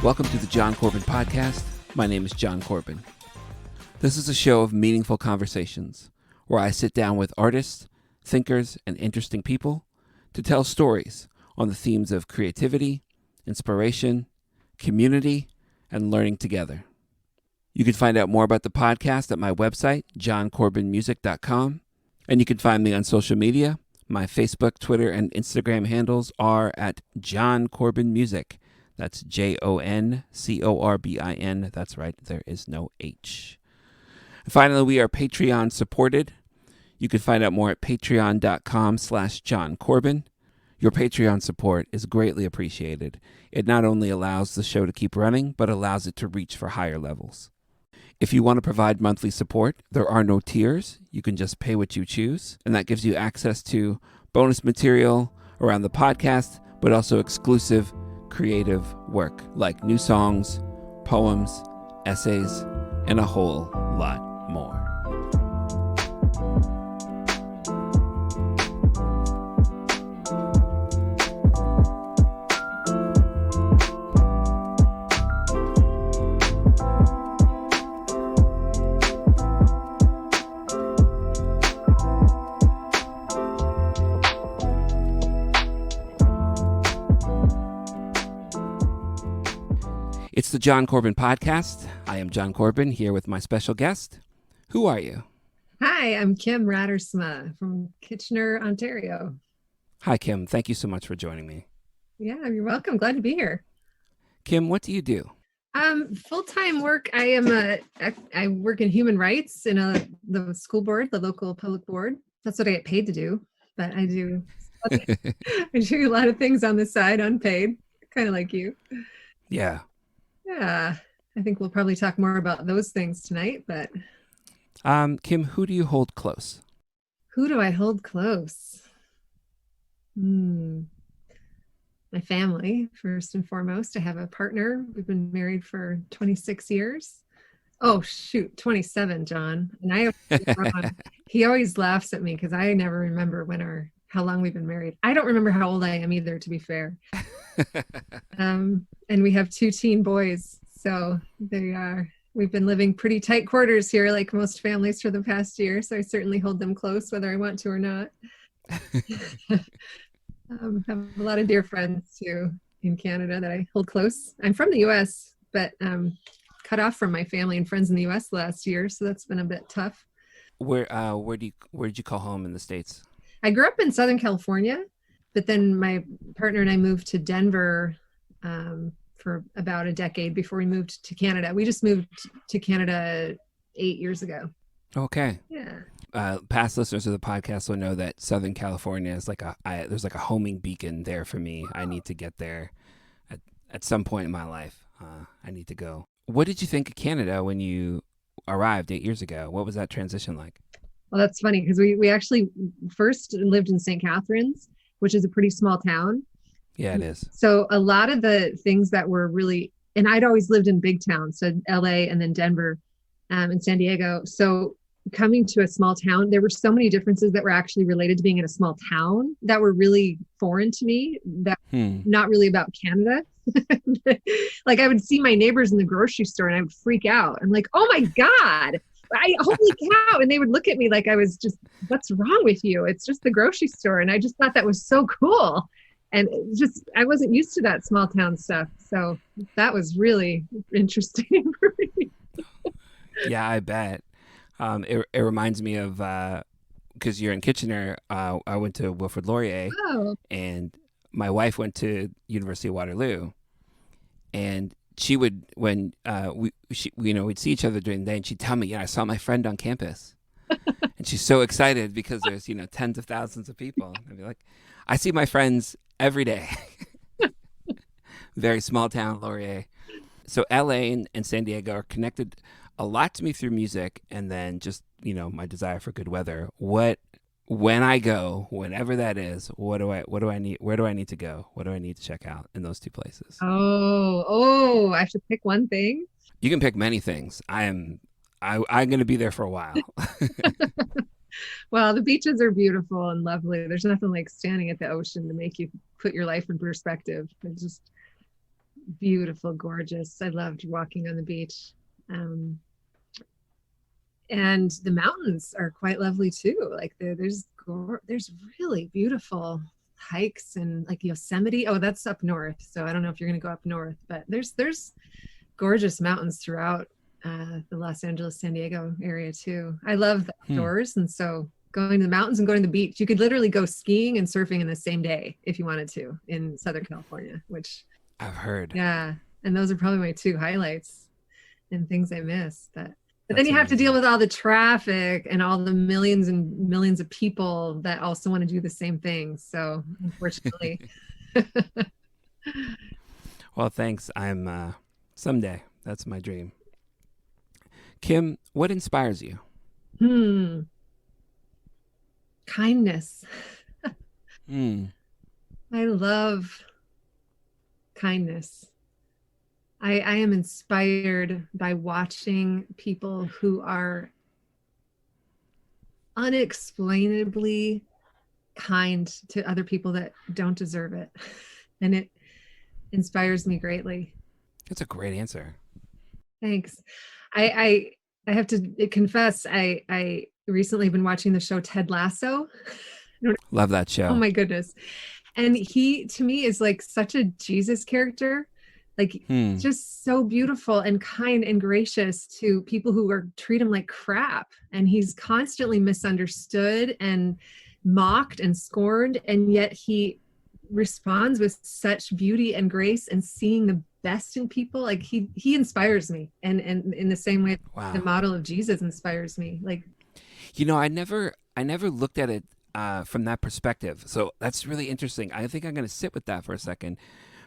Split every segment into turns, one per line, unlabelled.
Welcome to the Jon Corbin Podcast. My name is Jon Corbin. This is a show of meaningful conversations where I sit down with artists, thinkers, and interesting people to tell stories on the themes of creativity, inspiration, community, and learning together. You can find out more about the podcast at my website, joncorbinmusic.com, and you can find me on social media. My Facebook, Twitter, and Instagram handles are at Jon Corbin Music. That's JONCORBIN. That's right, there is no H. And finally, we are Patreon supported. You can find out more at patreon.com/Jon Corbin. Your Patreon support is greatly appreciated. It not only allows the show to keep running, but allows it to reach for higher levels. If you want to provide monthly support, there are no tiers. You can just pay what you choose, and that gives you access to bonus material around the podcast, but also exclusive creative work like new songs, poems, essays, and a whole lot more. It's the Jon Corbin Podcast. I am Jon Corbin here with my special guest. Who are you?
Hi, I'm Kim Radersma from Kitchener, Ontario.
Hi, Kim. Thank you so much for joining me.
Yeah, you're welcome. Glad to be here.
Kim, what do you do?
Full-time work. I work in human rights in the school board, the local public board. That's what I get paid to do. But I do a lot of things on the side, unpaid, kind of like you.
Yeah.
Yeah, I think we'll probably talk more about those things tonight, but...
Kim, who do you hold close?
Who do I hold close? My family, first and foremost. I have a partner. We've been married for 26 years. Oh, shoot, 27, John. And he always laughs at me because I never remember how long we've been married. I don't remember how old I am either, to be fair. And we have 2 teen boys, so we've been living pretty tight quarters here, like most families, for the past year. So I certainly hold them close, whether I want to or not. Have a lot of dear friends too in Canada that I hold close. I'm from the U.S., but cut off from my family and friends in the U.S. last year, so that's been a bit tough.
Where did you call home in the States?
I grew up in Southern California, but then my partner and I moved to Denver for about a decade before we moved to Canada. We just moved to Canada 8 years ago.
Okay.
Yeah.
Past listeners of the podcast will know that Southern California is there's like a homing beacon there for me. I need to get there at some point in my life. I need to go. What did you think of Canada when you arrived 8 years ago? What was that transition like?
Well, that's funny because we actually first lived in St. Catharines, which is a pretty small town.
Yeah, it is.
So a lot of the things that were really, and I'd always lived in big towns, so LA and then Denver and San Diego. So coming to a small town, there were so many differences that were actually related to being in a small town that were really foreign to me, that not really about Canada. Like I would see my neighbors in the grocery store and I would freak out. I'm like, oh my God, holy cow. And they would look at me like I was just, what's wrong with you? It's just the grocery store. And I just thought that was so cool. And I wasn't used to that small town stuff. So that was really interesting for me.
Yeah, I bet. It reminds me of, because you're in Kitchener, I went to Wilfrid Laurier, and my wife went to University of Waterloo. And she would, when we'd see each other during the day, and she'd tell me, I saw my friend on campus. And she's so excited because there's, tens of thousands of people. I'd be like, I see my friends every day. Very small town, Laurier. So LA and San Diego are connected a lot to me through music, and then just, my desire for good weather. When I go, whenever that is, what do I need? Where do I need to go? What do I need to check out in those 2 places?
Oh, I have to pick one thing.
You can pick many things. I'm going to be there for a while.
Well, the beaches are beautiful and lovely. There's nothing like standing at the ocean to make you put your life in perspective. It's just beautiful, gorgeous. I loved walking on the beach. Um, and the mountains are quite lovely too. Like there's really beautiful hikes and like Yosemite. Oh, that's up north. So I don't know if you're going to go up north, but there's gorgeous mountains throughout the Los Angeles, San Diego area too. I love the outdoors, and so going to the mountains and going to the beach, you could literally go skiing and surfing in the same day if you wanted to in Southern California, which
I've heard.
yeah, and those are probably my two highlights and things I miss. But then
That's
you have to deal
amazing.
with all the traffic and all the millions and millions of people that also want to do the same thing. So unfortunately,
Well, thanks. I'm someday. That's my dream. Kim, what inspires you?
hmm, kindness.
Hmm.
I love kindness. I am inspired by watching people who are unexplainably kind to other people that don't deserve it. And it inspires me greatly.
That's a great answer.
Thanks. I have to confess, I recently been watching the show Ted Lasso.
Love that
Oh
show.
my goodness. And he to me is like such a Jesus character. Like
Hmm.
just so beautiful and kind and gracious to people who are treat him like crap. And he's constantly misunderstood and mocked and scorned. And yet he responds with such beauty and grace and seeing the best in people. Like he inspires me. And in the same way the
Wow.
model of Jesus inspires me. Like
I never looked at it from that perspective. So that's really interesting. I think I'm going to sit with that for a second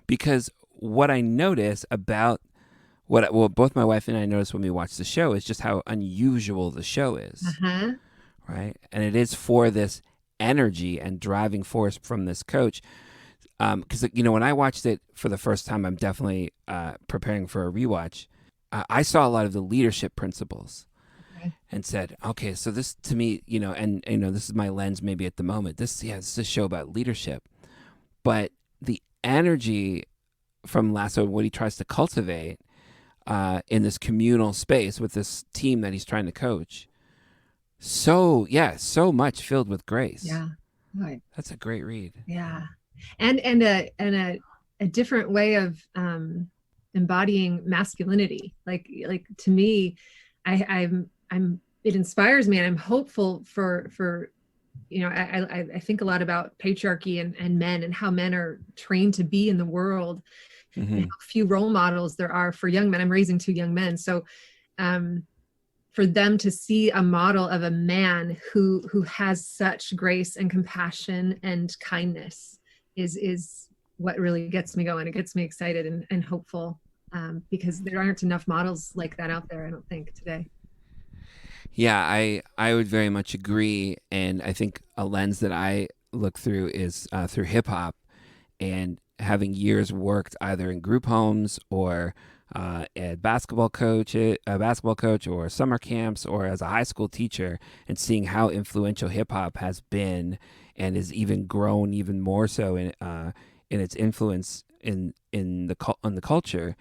because what I notice about well, both my wife and I noticed when we watched the show is just how unusual the show is,
uh-huh.
right? And it is for this energy and driving force from this coach. Because when I watched it for the first time, I'm definitely preparing for a rewatch. I saw a lot of the leadership principles
Okay.
and said, okay, so this to me, and this is my lens maybe at the moment. This is a show about leadership, but the energy from Lasso, what he tries to cultivate in this communal space with this team that he's trying to coach, so much filled with grace.
Yeah. Right.
That's a great read.
Yeah. And a different way of embodying masculinity. Like to me, I'm it inspires me and I'm hopeful for I think a lot about patriarchy and men and how men are trained to be in the world and
Hmm.
how few role models there are for young men. I'm raising two young men. So for them to see a model of a man who has such grace and compassion and kindness is what really gets me going. It gets me excited and hopeful because there aren't enough models like that out there, I don't think, today.
Yeah, I would very much agree, and I think a lens that I look through is through hip hop, and having years worked either in group homes or a basketball coach, or summer camps, or as a high school teacher, and seeing how influential hip hop has been, and is even grown even more so in its influence on the culture.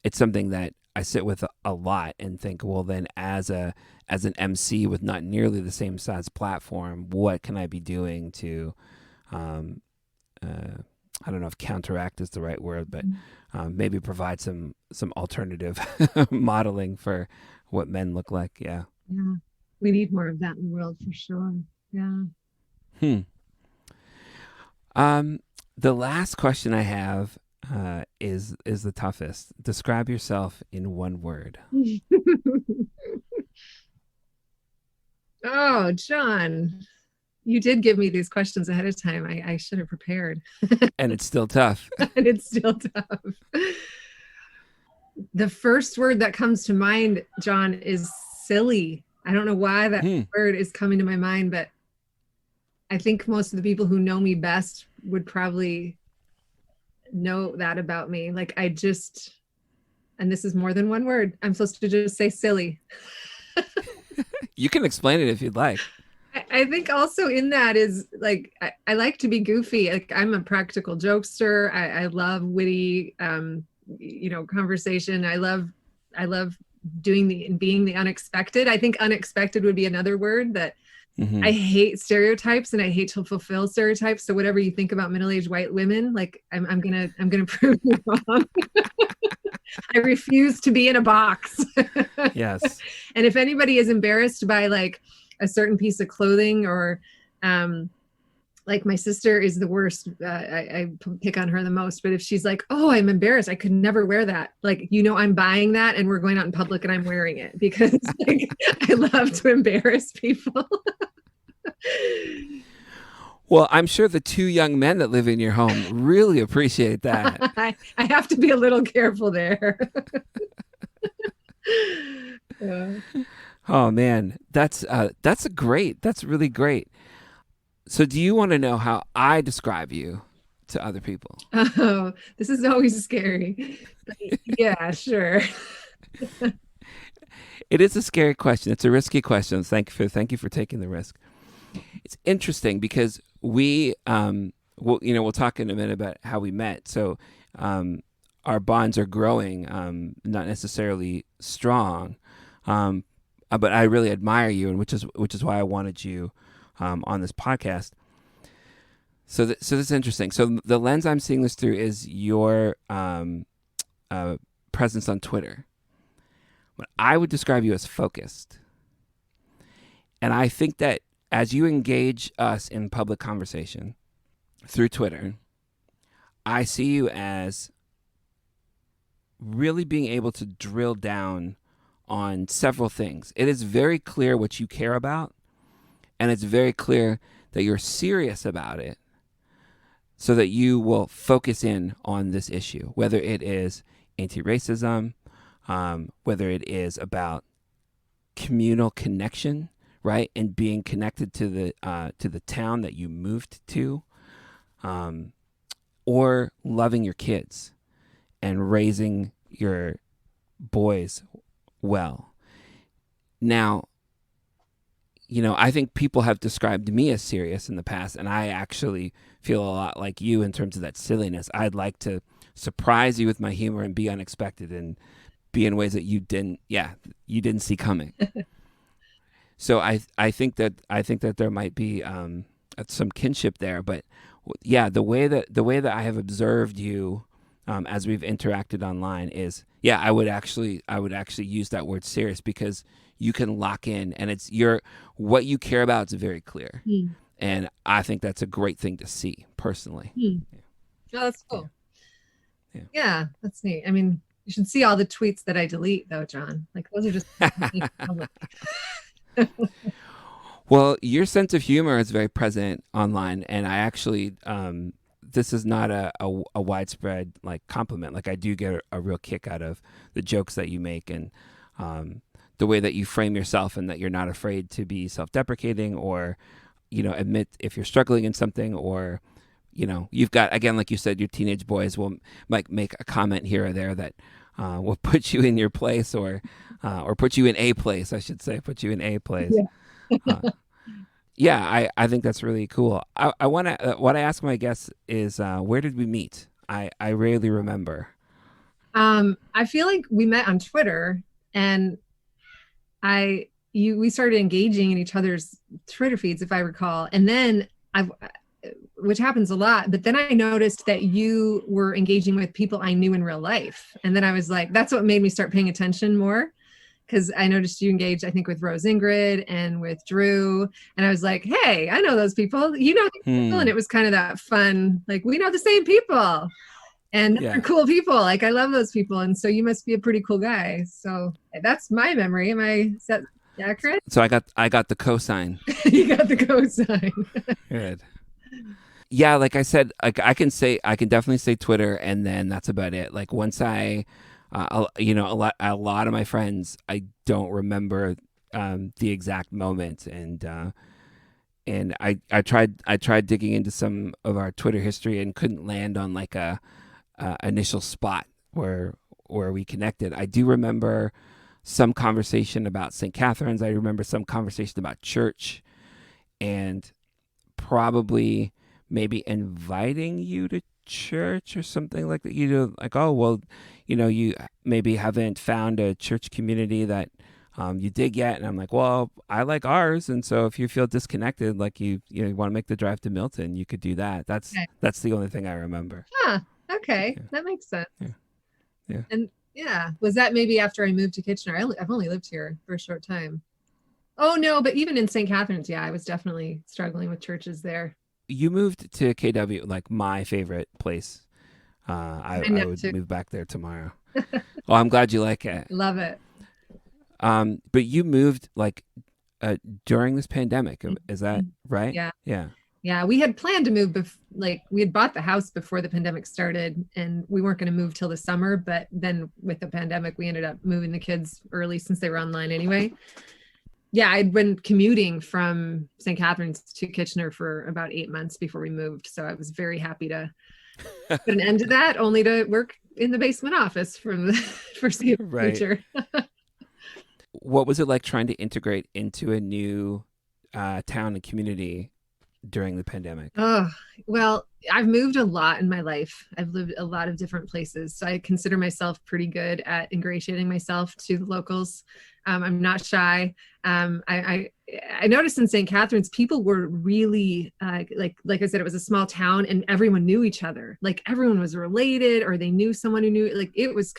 It's something that I sit with a lot and think, well, then as an MC with not nearly the same size platform, what can I be doing to um, I don't know if counteract is the right word, but maybe provide some alternative modeling for what men look like. Yeah.
Yeah, we need more of that in the world for sure. Yeah.
Hmm. Um, the last question I have is the toughest. Describe yourself in one word.
Oh, Jon, you did give me these questions ahead of time. I should have prepared.
And it's still tough.
And it's still tough. The first word that comes to mind, Jon, is silly. I don't know why that
Hmm.
word is coming to my mind, but I think most of the people who know me best would probably know that about me. Like and this is more than one word. I'm supposed to just say silly.
You can explain it if you'd like.
I think also in that is like I like to be goofy. Like I'm a practical jokester. I love witty conversation. I love doing the and being the unexpected. I think unexpected would be another word that I hate stereotypes and I hate to fulfill stereotypes. So whatever you think about middle-aged white women, like I'm gonna prove you wrong. I refuse to be in a box.
Yes.
And if anybody is embarrassed by like a certain piece of clothing or like my sister is the worst. I pick on her the most, but if she's like, oh, I'm embarrassed, I could never wear that. Like, I'm buying that and we're going out in public and I'm wearing it because like, I love to embarrass people.
Well, I'm sure the two young men that live in your home really appreciate that.
I have to be a little careful there. Yeah.
Oh man, that's really great. So do you want to know how I describe you to other people?
Oh, this is always scary. Yeah, sure.
It is a scary question. It's a risky question. Thank you for taking the risk. It's interesting because we'll talk in a minute about how we met. So our bonds are growing, not necessarily strong, but I really admire you, and which is why I wanted you on this podcast. So this is interesting. So the lens I'm seeing this through is your presence on Twitter. But I would describe you as focused, and I think that as you engage us in public conversation through Twitter, I see you as really being able to drill down on several things. It is very clear what you care about, and it's very clear that you're serious about it so that you will focus in on this issue, whether it is anti-racism, whether it is about communal connection, right, and being connected to the town that you moved to, or loving your kids and raising your boys well. Now, I think people have described me as serious in the past, and I actually feel a lot like you in terms of that silliness. I'd like to surprise you with my humor and be unexpected and be in ways that you didn't see coming. So I think that there might be some kinship there, but yeah, the way that I have observed you as we've interacted online is, yeah, I would actually use that word serious because you can lock in, and it's what you care about is very clear, and I think that's a great thing to see personally.
Yeah. Oh, that's cool. Yeah, that's neat. I mean, you should see all the tweets that I delete, though, Jon. Like those are just.
Well, your sense of humor is very present online, and I actually, this is not a widespread like compliment. Like I do get a real kick out of the jokes that you make and the way that you frame yourself, and that you're not afraid to be self-deprecating or, admit if you're struggling in something, or, you've got, again, like you said, your teenage boys will like make a comment here or there that will put you in your place or put you in a place, I should say, put you in a place. Yeah. I think that's really cool. I want to, what I ask my guests is, where did we meet? I rarely remember.
I feel like we met on Twitter, and we started engaging in each other's Twitter feeds, if I recall. And then which happens a lot, but then I noticed that you were engaging with people I knew in real life. And then I was like, that's what made me start paying attention more. Because I noticed you engaged, I think, with Rose Ingrid and with Drew. And I was like, hey, I know those people. You know these people. And it was kind of that fun, like, we know the same people. And they're cool people. Like, I love those people. And so you must be a pretty cool guy. So that's my memory. Is that accurate?
So I got the cosign.
You got the cosign.
Good. Yeah, like I said, like I can definitely say Twitter, and then that's about it. Like once a lot of my friends, I don't remember the exact moment, and I tried digging into some of our Twitter history and couldn't land on like a initial spot where we connected. I do remember some conversation about St. Catherine's. I remember some conversation about church, and probably maybe inviting you to church or something like that. You know, like, oh, well, you maybe haven't found a church community that you dig yet. And I'm like, well, I like ours. And so if you feel disconnected, like you want to make the drive to Milton, you could do that.
Okay.
That's the only thing I remember.
Huh. Okay.
Yeah.
That makes sense.
Yeah. Yeah.
And yeah, was that maybe after I moved to Kitchener? I've only lived here for a short time. Oh no, but even in St. Catharines, yeah, I was definitely struggling with churches there.
You moved to KW, like my favorite place.
I
I
know
would
too.
move back there tomorrow. Oh, I'm glad you like it.
Love it.
But you moved like during this pandemic. Is that right?
Yeah.
Yeah.
Yeah, we had planned to move like we had bought the house before the pandemic started and we weren't going to move till the summer, but then with the pandemic we ended up moving the kids early since they were online anyway. Yeah, I'd been commuting from St. Catharines to Kitchener for about 8 months before we moved, so I was very happy to put an end to that, only to work in the basement office for the foreseeable
Right.
future.
What was it like trying to integrate into a new town and community during the pandemic?
Oh, well, I've moved a lot in my life. I've lived a lot of different places. So I consider myself pretty good at ingratiating myself to the locals. I'm not shy. I noticed in St. Catharines, people were really like I said, it was a small town and everyone knew each other. Like everyone was related or they knew someone who knew. Like it was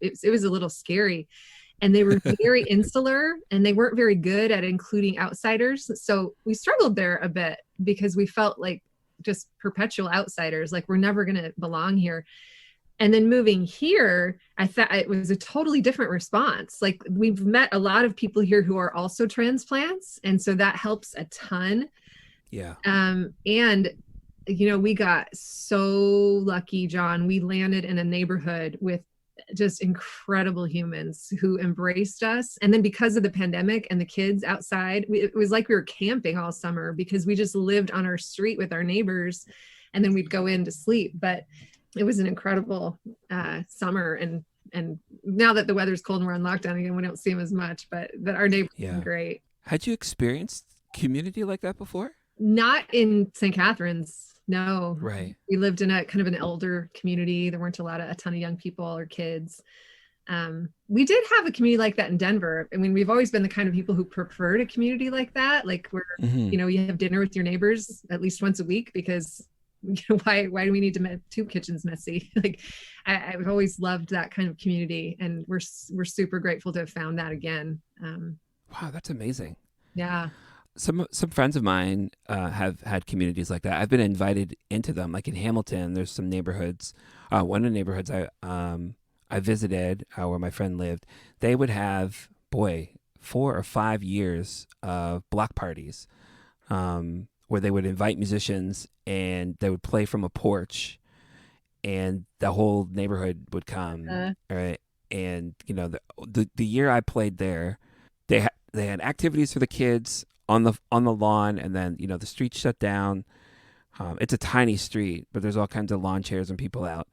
it was a little scary. And they were very insular and they weren't very good at including outsiders. So we struggled there a bit because we felt like just perpetual outsiders, like we're never going to belong here. And then moving here, I thought it was a totally different response. Like we've met a lot of people here who are also transplants. And so that helps a ton.
Yeah.
And we got so lucky, John. We landed in a neighborhood with just incredible humans who embraced us. And then because of the pandemic and the kids outside, it was like we were camping all summer because we just lived on our street with our neighbors and then we'd go in to sleep. But it was an incredible summer. And now that the weather's cold and we're on lockdown again, we don't see them as much, but our neighbors are great.
Had you experienced community like that before?
Not in St. Catharines. No.
Right.
We lived in a kind of an elder community. There weren't a ton of young people or kids. We did have a community like that in Denver. I mean, we've always been the kind of people who preferred a community like that. Like where, you have dinner with your neighbors at least once a week because why do we need to make 2 kitchens messy? Like I've always loved that kind of community and we're super grateful to have found that again.
Wow, that's amazing.
Yeah.
Some friends of mine have had communities like that. I've been invited into them. Like in Hamilton, there's some neighborhoods. One of the neighborhoods I visited where my friend lived, they would have 4 or 5 years of block parties where they would invite musicians and they would play from a porch, and the whole neighborhood would come. Right, and the year I played there, they had activities for the kids on the lawn, and then the street shut down. It's a tiny street, but there's all kinds of lawn chairs and people out.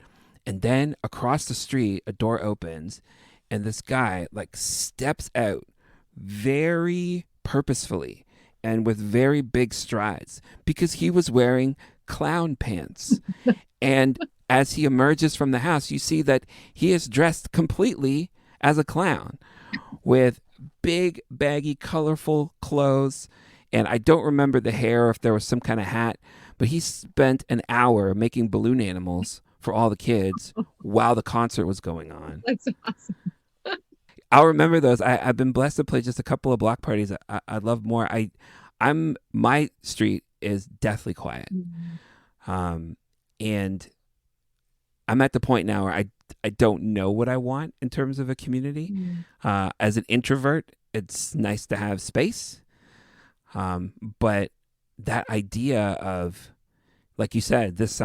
And then across the street, a door opens, and this guy like steps out very purposefully and with very big strides because he was wearing clown pants. And as he emerges from the house, you see that he is dressed completely as a clown with big, baggy, colorful clothes. And I don't remember the hair, if there was some kind of hat, but he spent an hour making balloon animals for all the kids while the concert was going on.
That's awesome.
I'll remember those. I've been blessed to play just a couple of block parties. I'd love more. My street is deathly quiet. And I'm at the point now where I don't know what I want in terms of a community. As an introvert, it's nice to have space. But that idea of, like you said, this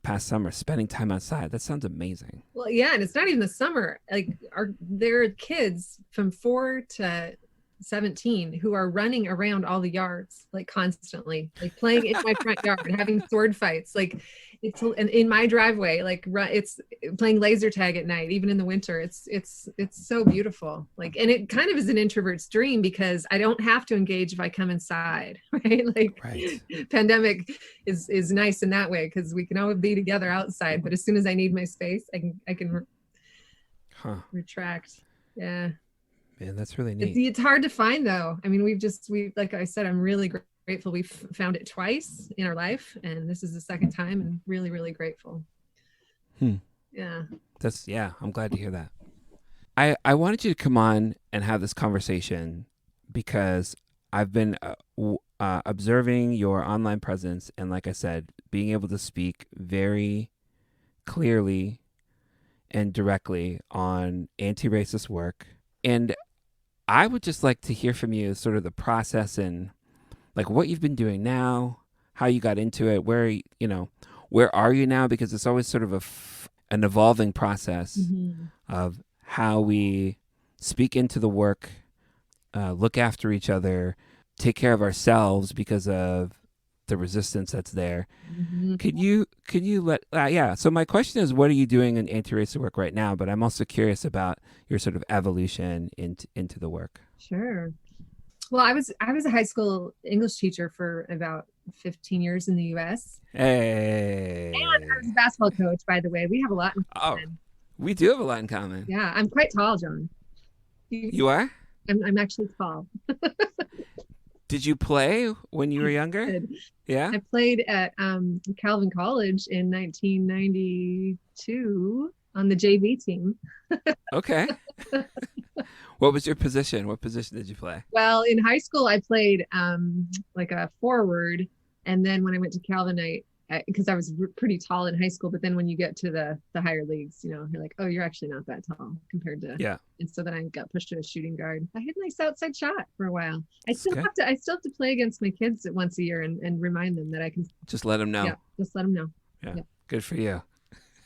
past summer, spending time outside, that sounds amazing.
Well, yeah, and it's not even the summer. Like there are kids from 4 to 17 who are running around all the yards, like constantly, like playing in my front yard and having sword fights. Like it's in my driveway, like it's playing laser tag at night, even in the winter. It's so beautiful. Like, and it kind of is an introvert's dream because I don't have to engage if I come inside, right? Like
Right.
pandemic is nice in that way because we can always be together outside. But as soon as I need my space, I can retract. Yeah.
Man, that's really neat.
It's hard to find though. I mean, we like I said, I'm really grateful we've found it twice in our life, and this is the second time, and really, really grateful. Yeah.
I'm glad to hear that. I wanted you to come on and have this conversation because I've been observing your online presence, and like I said, being able to speak very clearly and directly on anti-racist work. And I would just like to hear from you sort of the process and like what you've been doing now, how you got into it, where are you now? Because it's always sort of an evolving process of how we speak into the work, look after each other, take care of ourselves because of the resistance that's there. Could you so my question is, what are you doing in anti-racist work right now? But I'm also curious about your sort of evolution into the work.
Sure. Well, I was a high school English teacher for about 15 years in the US.
Hey.
And I was a basketball coach, by the way. We have a lot in common.
We do have a lot in common.
Yeah, I'm quite tall, Jon.
You are?
I'm actually tall.
Did you play when you were younger? Yeah.
I played at Calvin College in 1992 on the JV team.
Okay. What was your position? What position did you play?
Well, in high school, I played like a forward. And then when I went to Calvin, because I was pretty tall in high school, but then when you get to the higher leagues, you're like, oh, you're actually not that tall compared to.
Yeah.
And so then I got pushed to a shooting guard. I had a nice outside shot for a while. I still have to play against my kids once a year and remind them that I can.
Just let them know.
Yeah, just let them know.
Yeah. Good for you.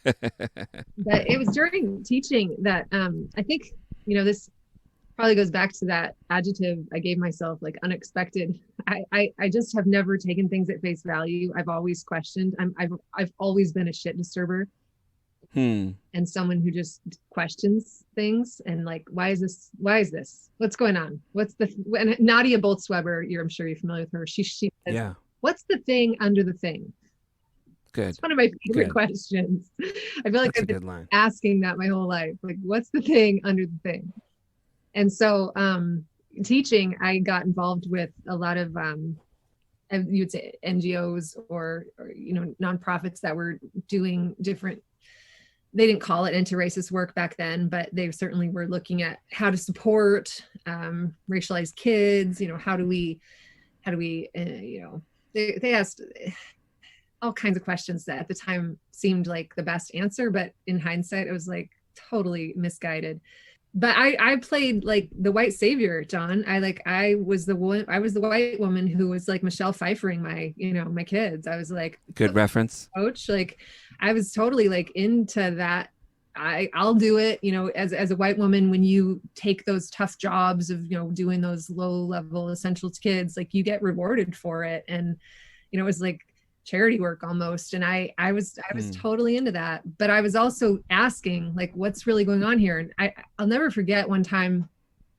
But it was during teaching that I think, this probably goes back to that adjective I gave myself, like unexpected. I just have never taken things at face value. I've always questioned. I've always been a shit disturber. And someone who just questions things and like, why is this? What's going on? And Nadia Boltzweber, I'm sure you're familiar with her. She says,
yeah.
What's the thing under the thing?
Good.
It's one of my favorite questions. I feel like I've been asking that my whole life. Like, what's the thing under the thing? And so teaching, I got involved with a lot of, you would say NGOs or nonprofits that were doing different, they didn't call it anti-racist work back then, but they certainly were looking at how to support racialized kids. How do we they asked all kinds of questions that at the time seemed like the best answer, but in hindsight, it was like totally misguided. But I played like the white savior, Jon. I was the white woman who was like Michelle Pfeiffering my kids. I was like,
good reference,
coach. Like I was totally like into that. I'll do it, as a white woman, when you take those tough jobs of, doing those low level essentials kids, like you get rewarded for it. And, it was like charity work almost. And I was totally into that, but I was also asking like, what's really going on here? And I'll never forget one time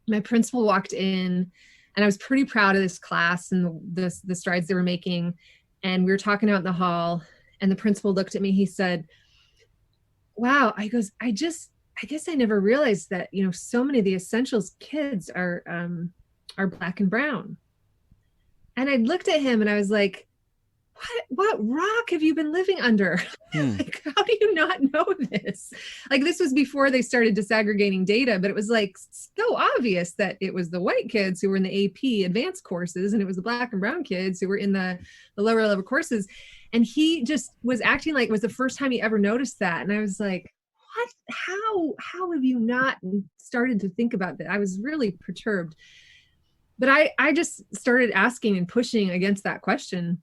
my principal walked in and I was pretty proud of this class and the strides they were making. And we were talking out in the hall and the principal looked at me, he said, wow, I guess I never realized that, so many of the essentials kids are Black and brown. And I looked at him and I was like, what rock have you been living under? Like, how do you not know this? Like, this was before they started disaggregating data, but it was like so obvious that it was the white kids who were in the AP advanced courses and it was the Black and brown kids who were in the lower level courses. And he just was acting like it was the first time he ever noticed that. And I was like, what? How have you not started to think about that? I was really perturbed. But I just started asking and pushing against that question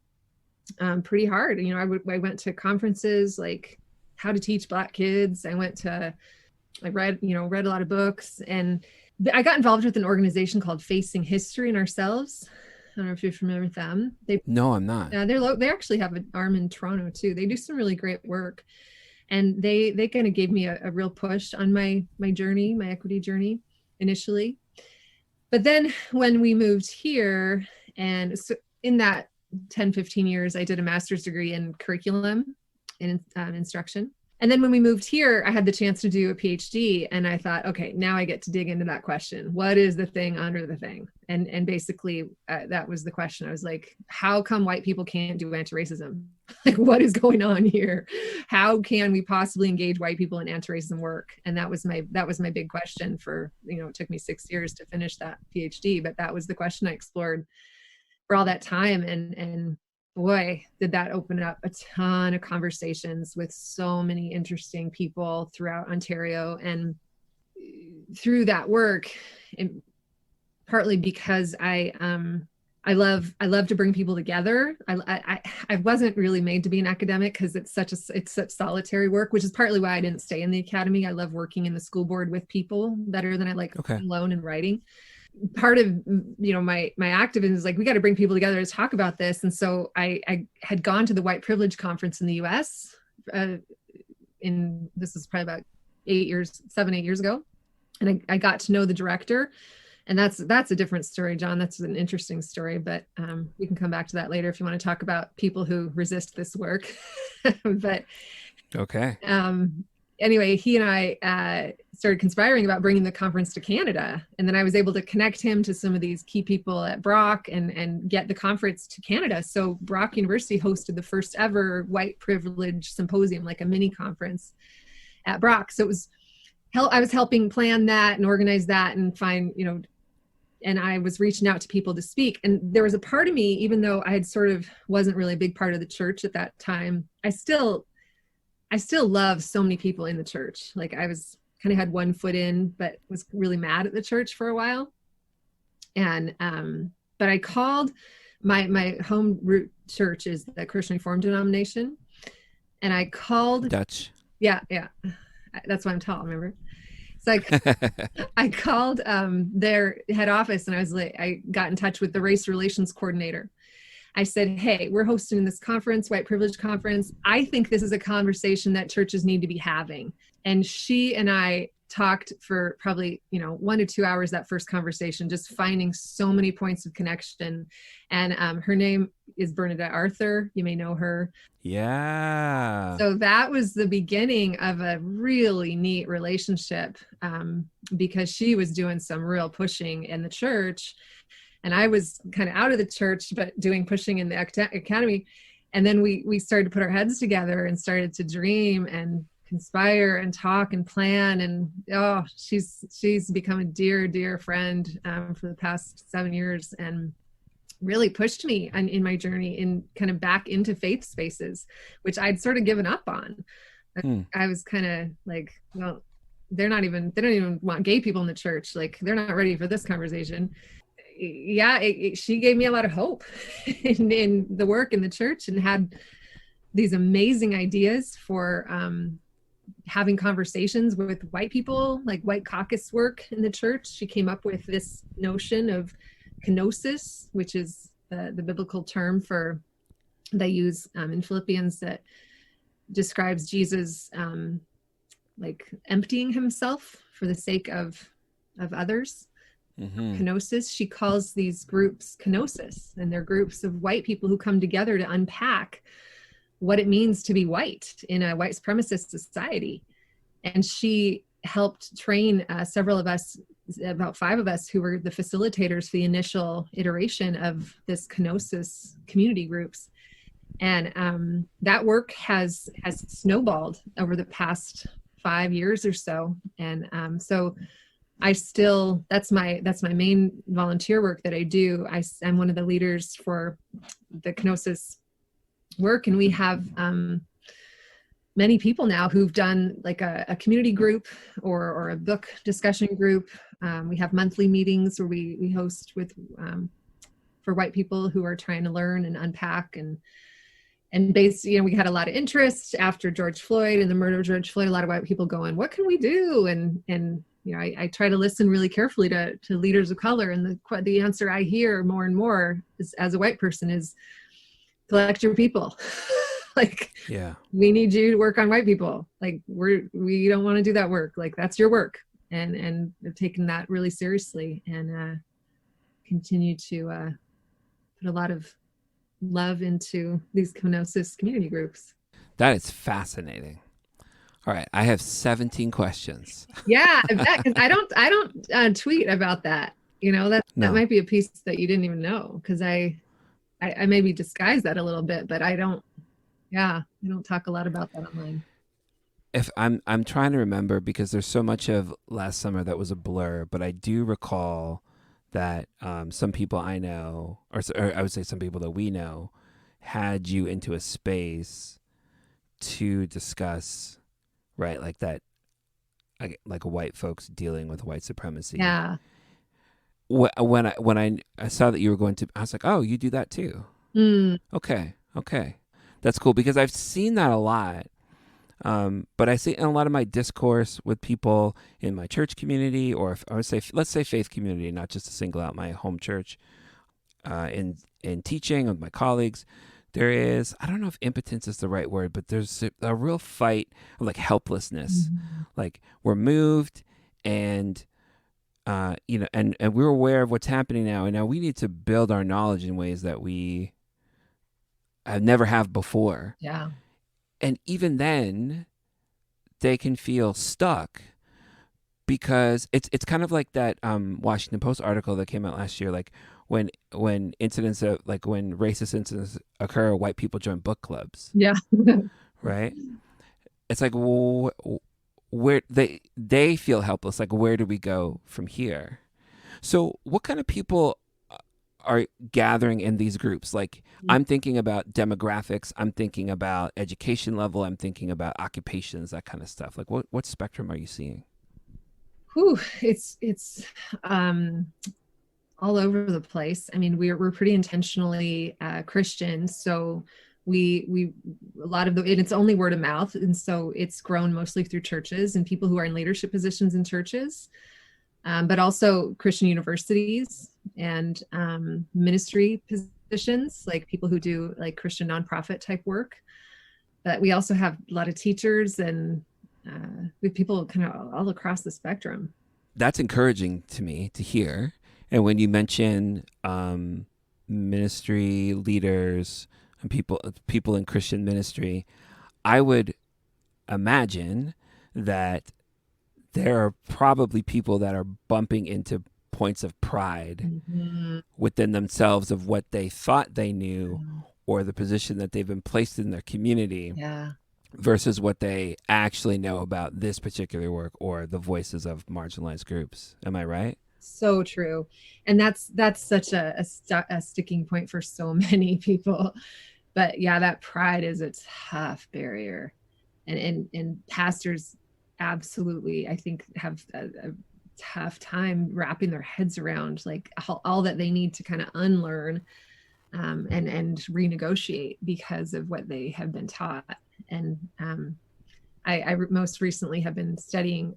pretty hard. I went to conferences like how to teach Black kids. I went to I read a lot of books, and I got involved with an organization called Facing History and Ourselves. I don't know if you're familiar with them.
No, I'm not.
They actually have an arm in Toronto too. They do some really great work, and they kind of gave me a real push on my journey, my equity journey initially. But then when we moved here, and so in that 10-15 years, I did a master's degree in curriculum and instruction. And then when we moved here, I had the chance to do a PhD, and I thought, okay, now I get to dig into that question. What is the thing under the thing? And basically that was the question. I was like, how come white people can't do anti-racism? Like, what is going on here? How can we possibly engage white people in anti-racism work? And that was my big question for, it took me 6 years to finish that PhD, but that was the question I explored for all that time. And boy, did that open up a ton of conversations with so many interesting people throughout Ontario. And through that work, and partly because I love to bring people together. I wasn't really made to be an academic because it's such solitary work, which is partly why I didn't stay in the academy. I love working in the school board with people better than I like alone and writing. Part of my activism is like, we got to bring people together to talk about this. And so I had gone to the white privilege conference in the US this is probably about 7-8 years ago, and I got to know the director. And that's a different story, John. That's an interesting story, but we can come back to that later if you want to talk about people who resist this work. But
okay.
Anyway, he and I started conspiring about bringing the conference to Canada. And then I was able to connect him to some of these key people at Brock and get the conference to Canada. So Brock University hosted the first ever white privilege symposium, like a mini conference at Brock. So I was helping plan that and organize that and find, and I was reaching out to people to speak. And there was a part of me, even though I had sort of wasn't really a big part of the church at that time, I still love so many people in the church. Like, I was kind of had one foot in, but was really mad at the church for a while. And, but I called my home root church is the Christian Reformed denomination. And I called
Dutch.
Yeah. That's why I'm tall, remember? So I called their head office, and I got in touch with the race relations coordinator. I said, hey, we're hosting this conference, white privilege conference. I think this is a conversation that churches need to be having. And she and I talked for probably, 1 to 2 hours, that first conversation, just finding so many points of connection. And her name is Bernadette Arthur. You may know her.
Yeah.
So that was the beginning of a really neat relationship, because she was doing some real pushing in the church. And I was kind of out of the church, but doing pushing in the academy. And then we started to put our heads together and started to dream and conspire and talk and plan. And she's become a dear, dear friend for the past 7 years, and really pushed me in my journey in kind of back into faith spaces, which I'd sort of given up on. I was kind of like, well, they don't even want gay people in the church. Like, they're not ready for this conversation. Yeah, she gave me a lot of hope in the work in the church, and had these amazing ideas for having conversations with white people, like white caucus work in the church. She came up with this notion of kenosis, which is the biblical term for they use in Philippians, that describes Jesus like emptying himself for the sake of others. Kenosis. She calls these groups kenosis, and they're groups of white people who come together to unpack what it means to be white in a white supremacist society. And she helped train several of us, about 5 of us, who were the facilitators for the initial iteration of this kenosis community groups. And that work has snowballed over the past 5 years or so. And so that's my main volunteer work that I do. I'm one of the leaders for the kenosis work, and we have many people now who've done like a community group or a book discussion group. We have monthly meetings where we host with for white people who are trying to learn and unpack. And And we had a lot of interest after George Floyd and the murder of George Floyd, a lot of white people going, what can we do? And I try to listen really carefully to leaders of color. And the answer I hear more and more is, as a white person, is collect your people. Like,
Yeah.
we need you to work on white people. Like, we don't want to do that work. Like, that's your work. And I've taken that really seriously and continue to put a lot of love into these kenosis community groups.
That is fascinating. All right, I have 17 questions.
Yeah, I bet, because I don't tweet about that. That might be a piece that you didn't even know, because I maybe disguise that a little bit, but I don't talk a lot about that online.
If I'm trying to remember, because there's so much of last summer that was a blur, but I do recall that some people I know, or I would say some people that we know, had you into a space to discuss, right, like that, like white folks dealing with white supremacy.
Yeah.
When I saw that you were going to, I was like, oh, you do that too. Okay, that's cool, because I've seen that a lot. But I see in a lot of my discourse with people in my church community, or I would say, let's say faith community, not just to single out my home church, in teaching with my colleagues, there is, I don't know if impotence is the right word, but there's a real fight of like helplessness. Mm-hmm. Like, we're moved and, and we're aware of what's happening now. And now we need to build our knowledge in ways that we never have before.
Yeah.
And even then, they can feel stuck, because it's kind of like that Washington Post article that came out last year, like when incidents of, like, when racist incidents occur, white people join book clubs.
Yeah.
Right? It's like, where they feel helpless. Like, where do we go from here? So what kind of people are gathering in these groups? Like, I'm thinking about demographics, I'm thinking about education level, I'm thinking about occupations, that kind of stuff. Like, what spectrum are you seeing?
Whew, it's all over the place. I mean, we're pretty intentionally Christian, so we a lot of it's only word of mouth, and so it's grown mostly through churches and people who are in leadership positions in churches, but also Christian universities and ministry positions, like people who do like Christian nonprofit type work. But we also have a lot of teachers and with people kind of all across the spectrum.
That's encouraging to me to hear. And when you mention ministry leaders and people in Christian ministry, I would imagine that there are probably people that are bumping into points of pride within themselves of what they thought they knew, or the position that they've been placed in their community, versus what they actually know about this particular work or the voices of marginalized groups. Am I right?
So true. And that's such a sticking point for so many people. But yeah, that pride is a tough barrier. And pastors absolutely, I think, have a tough time wrapping their heads around like all that they need to kind of unlearn and renegotiate because of what they have been taught. And I most recently have been studying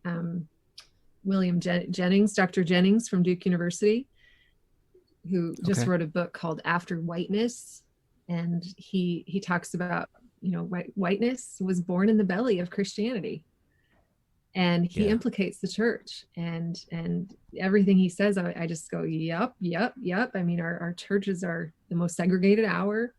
Dr. Jennings from Duke University, who just wrote a book called After Whiteness. And he talks about, whiteness was born in the belly of Christianity. And he implicates the church, and everything he says, I just go, yep. I mean, our churches are the most segregated our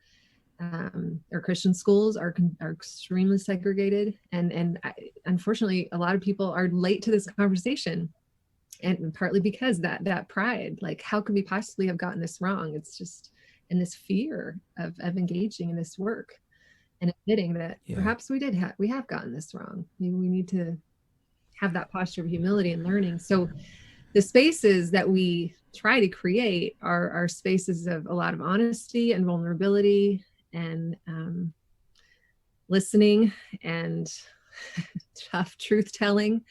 Christian schools are extremely segregated. And unfortunately, a lot of people are late to this conversation, and partly because that pride, like, how could we possibly have gotten this wrong? It's just in this fear of engaging in this work and admitting that perhaps we have gotten this wrong. We need to have that posture of humility and learning. So the spaces that we try to create are spaces of a lot of honesty and vulnerability and listening and tough truth telling.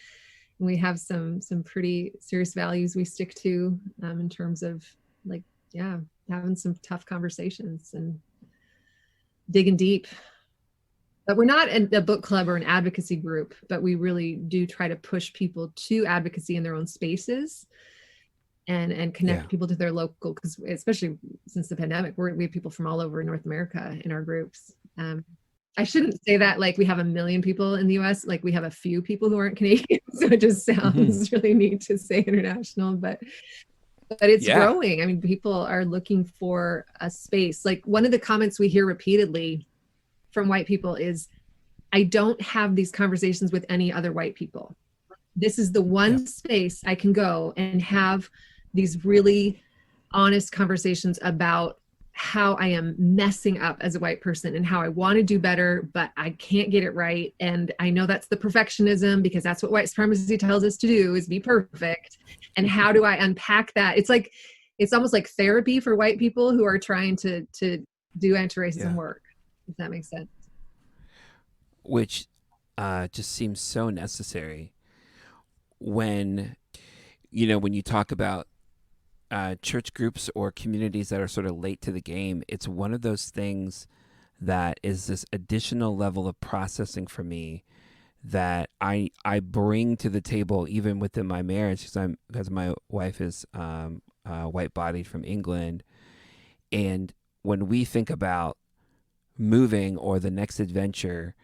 And we have some pretty serious values we stick to in terms of having some tough conversations and digging deep. But we're not a book club or an advocacy group, but we really do try to push people to advocacy in their own spaces and connect people to their local, because especially since the pandemic, we have people from all over North America in our groups. I shouldn't say that like we have 1 million people in the US, like we have a few people who aren't Canadian. So it just sounds really neat to say international, but it's growing. I mean, people are looking for a space. Like one of the comments we hear repeatedly from white people is, I don't have these conversations with any other white people. This is the one space I can go and have these really honest conversations about how I am messing up as a white person and how I want to do better, but I can't get it right. And I know that's the perfectionism, because that's what white supremacy tells us to do, is be perfect. And how do I unpack that? It's almost like therapy for white people who are trying to do anti-racism work, if that makes sense.
Which just seems so necessary when you talk about church groups or communities that are sort of late to the game. It's one of those things that is this additional level of processing for me that I bring to the table even within my marriage, because my wife is white-bodied from England. And when we think about moving or the next adventure,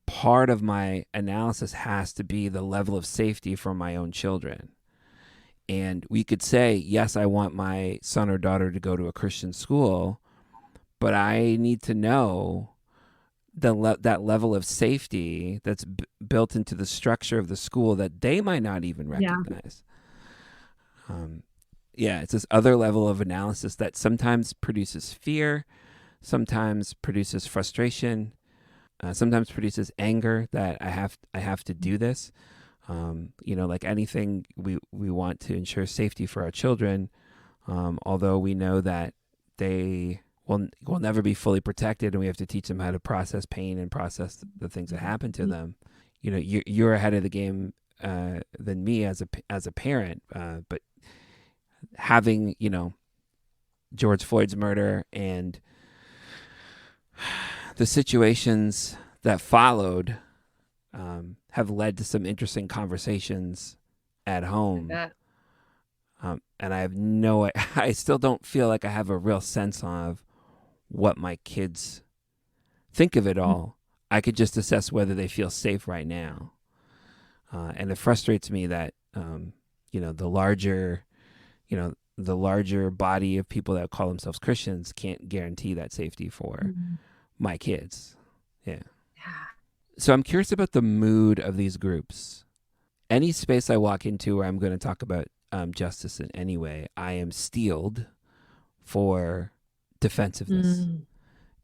part of my analysis has to be the level of safety for my own children. And we could say, yes, I want my son or daughter to go to a Christian school, but I need to know that level of safety that's built into the structure of the school that they might not even recognize. It's this other level of analysis that sometimes produces fear, sometimes produces frustration, sometimes produces anger that I have to do this. Like anything, we want to ensure safety for our children, although we know that they will never be fully protected, and we have to teach them how to process pain and process the things that happen to them. You're ahead of the game than me as a parent, but having George Floyd's murder and the situations that followed have led to some interesting conversations at home. And I still don't feel like I have a real sense of what my kids think of it all. I could just assess whether they feel safe right now. And it frustrates me that, the larger body of people that call themselves Christians can't guarantee that safety for my kids. Yeah. So I'm curious about the mood of these groups. Any space I walk into where I'm going to talk about justice in any way, I am steeled for defensiveness.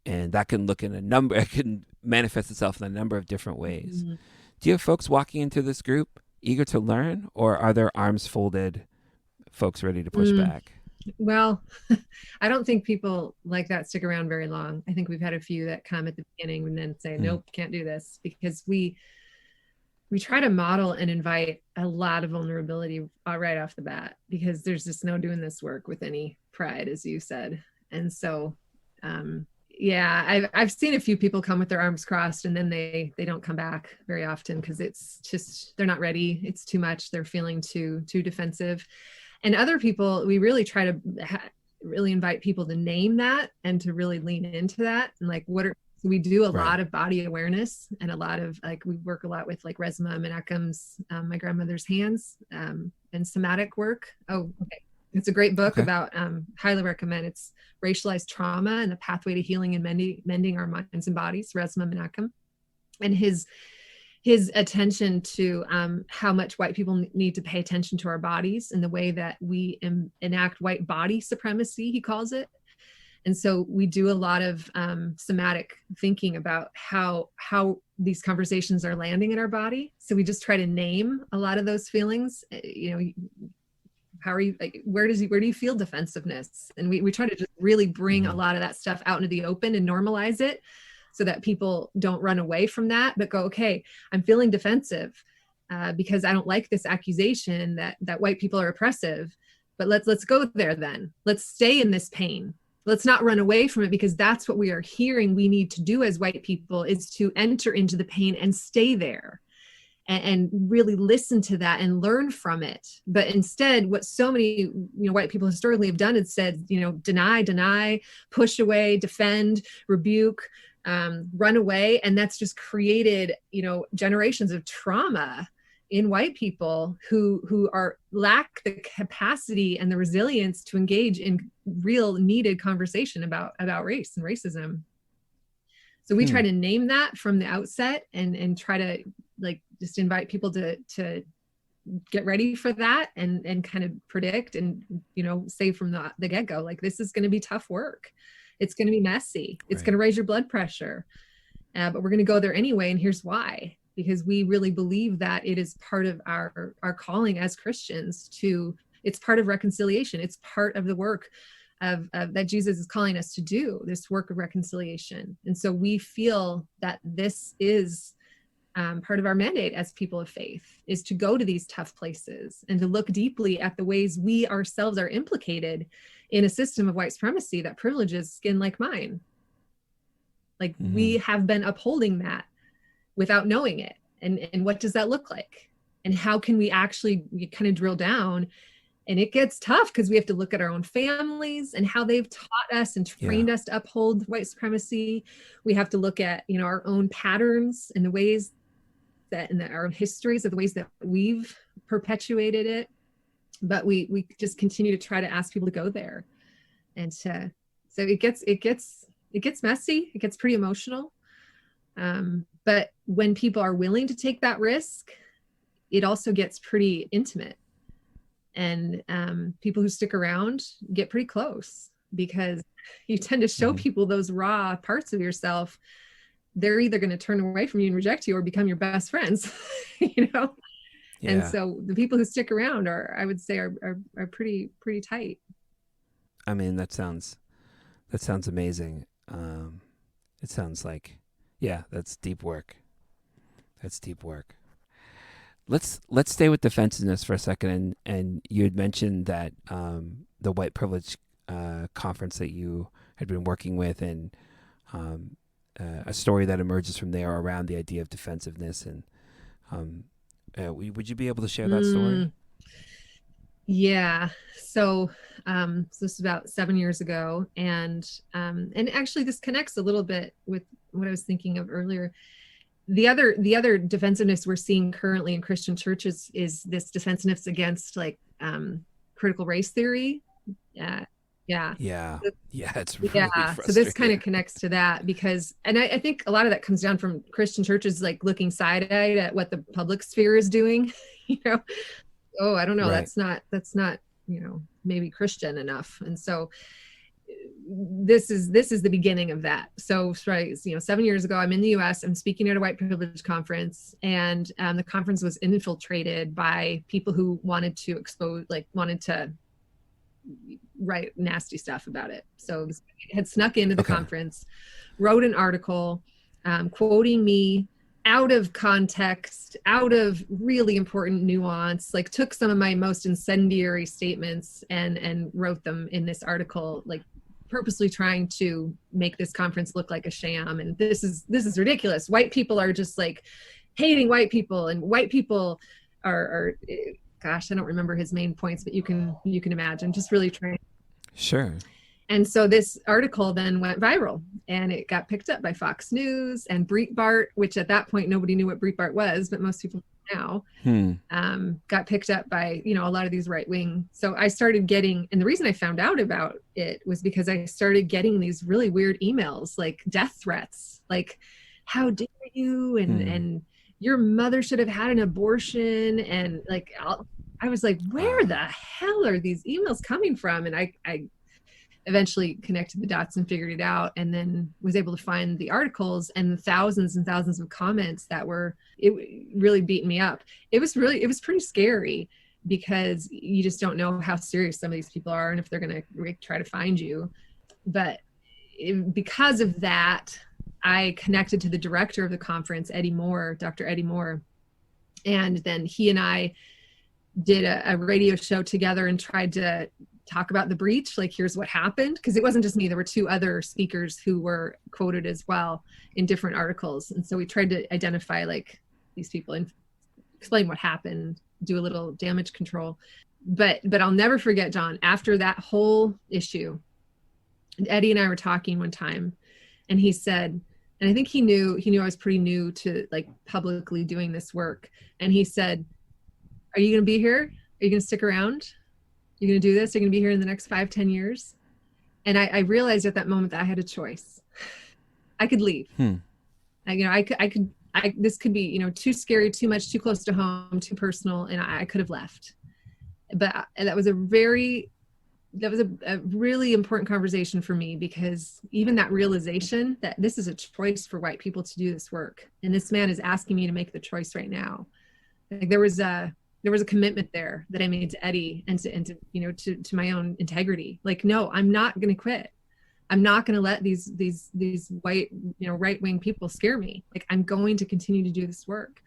And that can it can manifest itself in a number of different ways. Do you have folks walking into this group eager to learn, or are there arms folded folks ready to push back?
Well, I don't think people like that stick around very long. I think we've had a few that come at the beginning and then say, nope, can't do this, because we try to model and invite a lot of vulnerability right off the bat, because there's just no doing this work with any pride, as you said. And so, I've seen a few people come with their arms crossed, and then they don't come back very often, because it's just, they're not ready. It's too much. They're feeling too defensive. And other people, we really try to really invite people to name that and to really lean into that. And like, so we do a lot of body awareness, and a lot of we work a lot with like Resmaa Menakem's My Grandmother's Hands, and somatic work. Oh, okay. It's a great book about, highly recommend. It's Racialized Trauma and the Pathway to Healing and Mending Our Minds and Bodies, Resmaa Menakem. And his attention to how much white people need to pay attention to our bodies and the way that we enact white body supremacy, he calls it. And so we do a lot of somatic thinking about how these conversations are landing in our body. So we just try to name a lot of those feelings. How are you, like, where do you feel defensiveness? And we try to just really bring a lot of that stuff out into the open and normalize it, so that people don't run away from that, but go, okay, I'm feeling defensive because I don't like this accusation that white people are oppressive, but let's go there then. Let's stay in this pain. let's not run away from it, because that's what we are hearing we need to do as white people, is to enter into the pain and stay there and really listen to that and learn from it. But instead, what so many white people historically have done is said, deny, push away, defend, rebuke, run away. And that's just created, generations of trauma in white people who lack the capacity and the resilience to engage in real needed conversation about race and racism. So we try to name that from the outset and try to just invite people to get ready for that and kind of predict and, say from the get-go, this is going to be tough work. It's going to be messy. It's going to raise your blood pressure. But we're going to go there anyway. And here's why. Because we really believe that it is part of our calling as Christians it's part of reconciliation. It's part of the work of that Jesus is calling us to do, this work of reconciliation. And so we feel that this is part of our mandate as people of faith, is to go to these tough places and to look deeply at the ways we ourselves are implicated in a system of white supremacy that privileges skin like mine. We have been upholding that without knowing it. And what does that look like? And how can we actually kind of drill down? And it gets tough because we have to look at our own families and how they've taught us and trained us to uphold white supremacy. We have to look at, our own patterns and the ways that, and our histories of the ways that we've perpetuated it. But we just continue to try to ask people to go there. And so it gets messy. It gets pretty emotional. But when people are willing to take that risk, it also gets pretty intimate. And people who stick around get pretty close, because you tend to show people those raw parts of yourself. They're either going to turn away from you and reject you or become your best friends, Yeah. And so the people who stick around I would say are pretty tight.
I mean, that sounds amazing. It sounds like, that's deep work. That's deep work. Let's stay with defensiveness for a second. And you had mentioned that the white privilege conference that you had been working with, and a story that emerges from there around the idea of defensiveness. And would you be able to share that story?
Yeah. So this was about 7 years ago, and actually this connects a little bit with what I was thinking of earlier. The other defensiveness we're seeing currently in Christian churches is this defensiveness against critical race theory. It's really frustrating. So this kind of connects to that, because, and I think a lot of that comes down from Christian churches looking side-eyed at what the public sphere is doing. Oh, I don't know, right. That's not maybe Christian enough. And so this is the beginning of that. So 7 years ago, I'm in the US, I'm speaking at a white privilege conference, and the conference was infiltrated by people who wanted to write nasty stuff about it. So it had snuck into the conference, wrote an article quoting me out of context, out of really important nuance, took some of my most incendiary statements and wrote them in this article, purposely trying to make this conference look like a sham. And this is ridiculous. White people are just hating white people, and white people are gosh, I don't remember his main points, but you can imagine, just really trying. Sure. And so this article then went viral, and it got picked up by Fox News and Breitbart, which at that point nobody knew what Breitbart was, but most people now. Got picked up by a lot of these right wing. So I started getting, and the reason I found out about it was because I started getting these really weird emails, death threats, how dare you, and your mother should have had an abortion, and I was like, where the hell are these emails coming from? And I eventually connected the dots and figured it out, and then was able to find the articles and thousands and thousands of comments it really beat me up. It was pretty scary, because you just don't know how serious some of these people are and if they're going to try to find you. But because of that, I connected to the director of the conference, Dr. Eddie Moore. And then he and I did a radio show together and tried to talk about the breach, like here's what happened, because it wasn't just me, there were two other speakers who were quoted as well in different articles, and so we tried to identify like these people and explain what happened, do a little damage control. But I'll never forget, Jon, after that whole issue, Eddie and I were talking one time, and he said, and I think he knew I was pretty new to like publicly doing this work, and he said, are you going to be here? Are you going to stick around? You're going to do this? You're going to be here in the next 5-10 years? And I realized at that moment that I had a choice. I could leave. This could be, too scary, too much, too close to home, too personal. And I could have left. But that was a really important conversation for me, because even that realization that this is a choice for white people to do this work. And this man is asking me to make the choice right now. Like there was a commitment there that I made to Eddie and to my own integrity. Like, no, I'm not going to quit. I'm not going to let these white, right-wing people scare me. Like, I'm going to continue to do this work.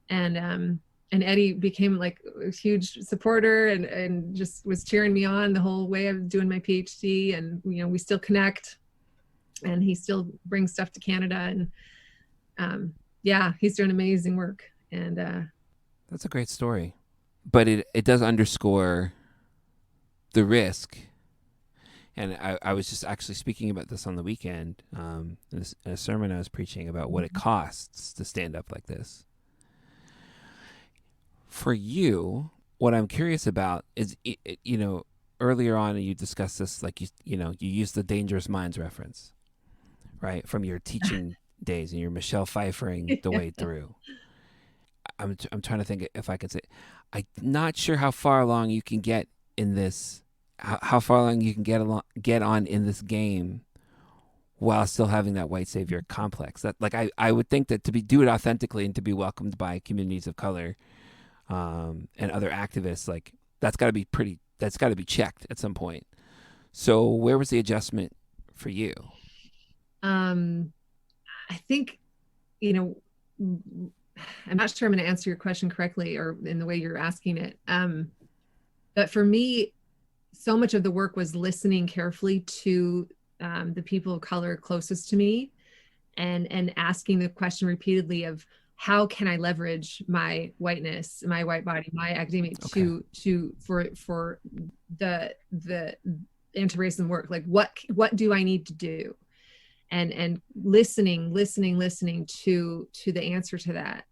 And Eddie became like a huge supporter and just was cheering me on the whole way of doing my PhD. And, we still connect, and he still brings stuff to Canada, and he's doing amazing work. And,
that's a great story, but it does underscore the risk. And I was just actually speaking about this on the weekend in a sermon I was preaching about what it costs to stand up like this. For you, what I'm curious about is, earlier on you discussed this, like you used the Dangerous Minds reference, right, from your teaching days, and you're Michelle Pfeiffering the way through. I'm trying to think if I could say, I'm not sure how far along you can get in this, how far along you can get on in this game while still having that white savior complex. That, like, I would think that do it authentically and to be welcomed by communities of color and other activists, like that's got to be checked at some point. So where was the adjustment for you?
I think, I'm not sure I'm going to answer your question correctly or in the way you're asking it. But for me, so much of the work was listening carefully to the people of color closest to me, and asking the question repeatedly of how can I leverage my whiteness, my white body, my academia for the anti-racism work. Like what do I need to do? And listening to the answer to that,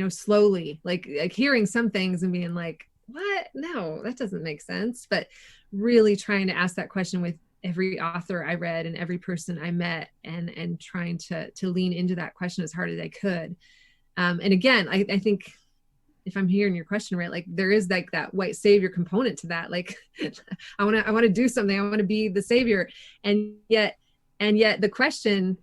slowly, like hearing some things and being like, what? No, that doesn't make sense. But really trying to ask that question with every author I read and every person I met, and trying to lean into that question as hard as I could. And again, I think if I'm hearing your question right, like there is like that white savior component to that. Like I want to do something. I want to be the savior. And yet the question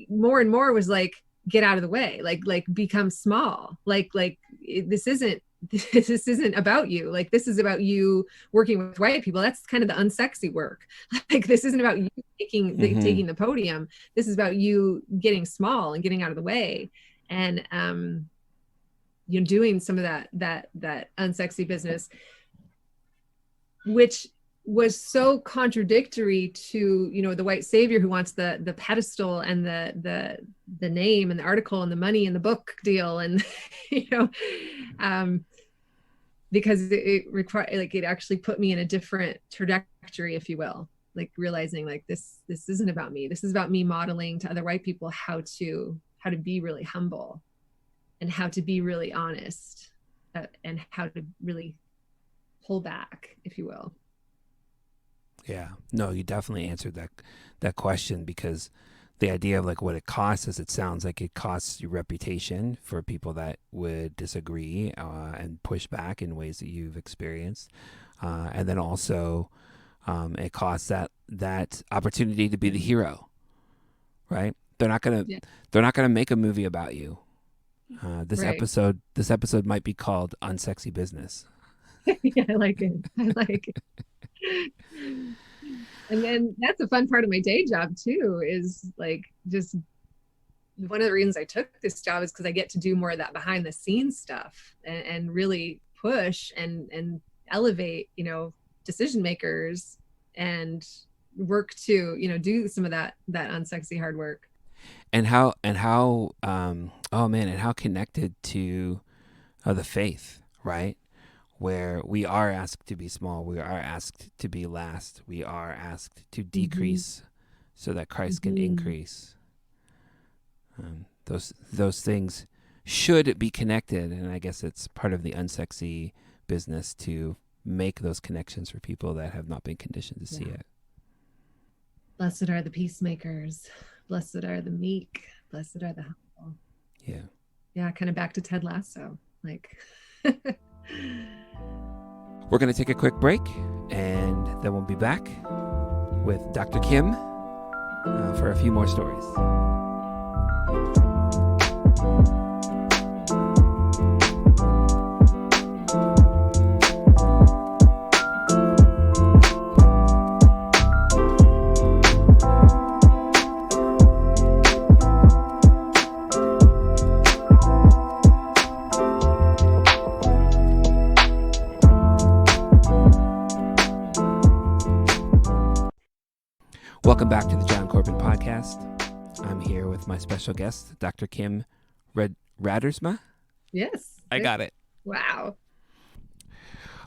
more and more was like, get out of the way, like become small. Like this isn't about you. Like this is about you working with white people. That's kind of the unsexy work. Like this isn't about you taking the podium. This is about you getting small and getting out of the way, and doing some of that unsexy business, which was so contradictory to the white savior who wants the pedestal and the name and the article and the money and the book deal, and because it required, like, it actually put me in a different trajectory, if you will, like realizing like this isn't about me. This is about me modeling to other white people how to be really humble and how to be really honest, and how to really pull back, if you will.
Yeah, no, you definitely answered that question, because the idea of like what it costs is, it sounds like it costs your reputation for people that would disagree and push back in ways that you've experienced, and then also it costs that opportunity to be the hero, right? They're not gonna make a movie about you. This
Right.
episode might be called Unsexy Business.
Yeah, I like it. And then that's a fun part of my day job too, is like, just one of the reasons I took this job is because I get to do more of that behind the scenes stuff, and really push and elevate, decision makers and work to, do some of that unsexy hard work.
And how oh man, and how connected to the faith, right? Where we are asked to be small, we are asked to be last, we are asked to decrease so that Christ can increase. Those things should be connected, and I guess it's part of the unsexy business to make those connections for people that have not been conditioned to see it.
Blessed are the peacemakers, blessed are the meek, blessed are the humble. Yeah, kind of back to Ted Lasso, like.
We're going to take a quick break, and then we'll be back with Dr. Kim for a few more stories. Welcome back to the Jon Corbin podcast. I'm here with my special guest, Dr. Kim Radersma.
Yes.
I got it.
Wow.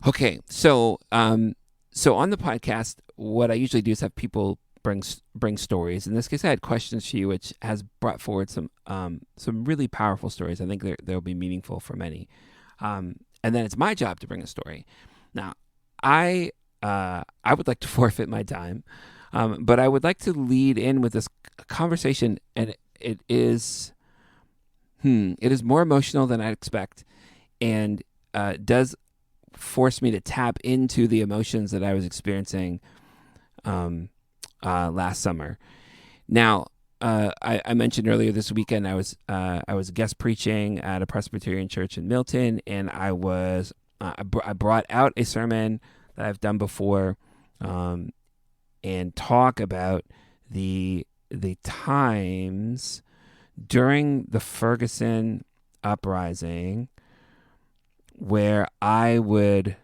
Okay, so on the podcast, what I usually do is have people bring stories. In this case, I had questions for you, which has brought forward some really powerful stories. I think they'll be meaningful for many. And then it's my job to bring a story. Now, I would like to forfeit my time. But I would like to lead in with this conversation, and it is more emotional than I'd expect, and does force me to tap into the emotions that I was experiencing last summer. Now, I mentioned earlier this weekend I was guest preaching at a Presbyterian church in Milton, and I brought out a sermon that I've done before. And talk about the times during the Ferguson uprising where I would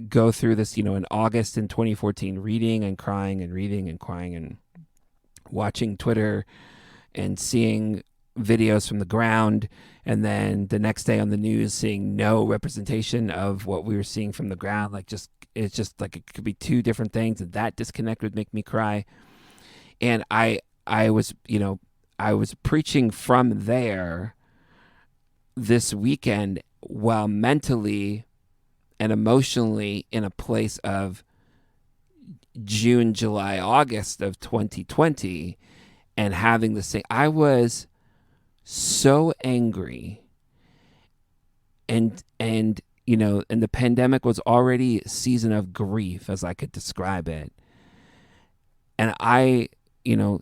go through this, in August in 2014, reading and crying and watching Twitter and seeing videos from the ground, and then the next day on the news seeing no representation of what we were seeing from the ground. It's just like it could be two different things, and that disconnect would make me cry. And I was preaching from there this weekend while mentally and emotionally in a place of June, July, August of 2020, and having the same. I was so angry, and the pandemic was already a season of grief, as I could describe it. And I,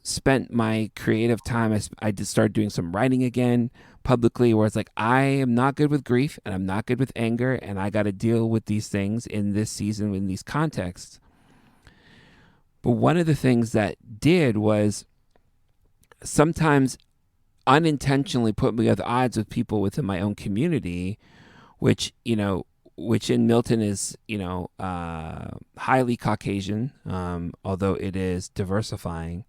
spent my creative time. I just started doing some writing again publicly, where it's like, I am not good with grief, and I'm not good with anger, and I got to deal with these things in this season, in these contexts. But one of the things that did was sometimes unintentionally put me at odds with people within my own community, which in Milton is, highly Caucasian, although it is diversifying.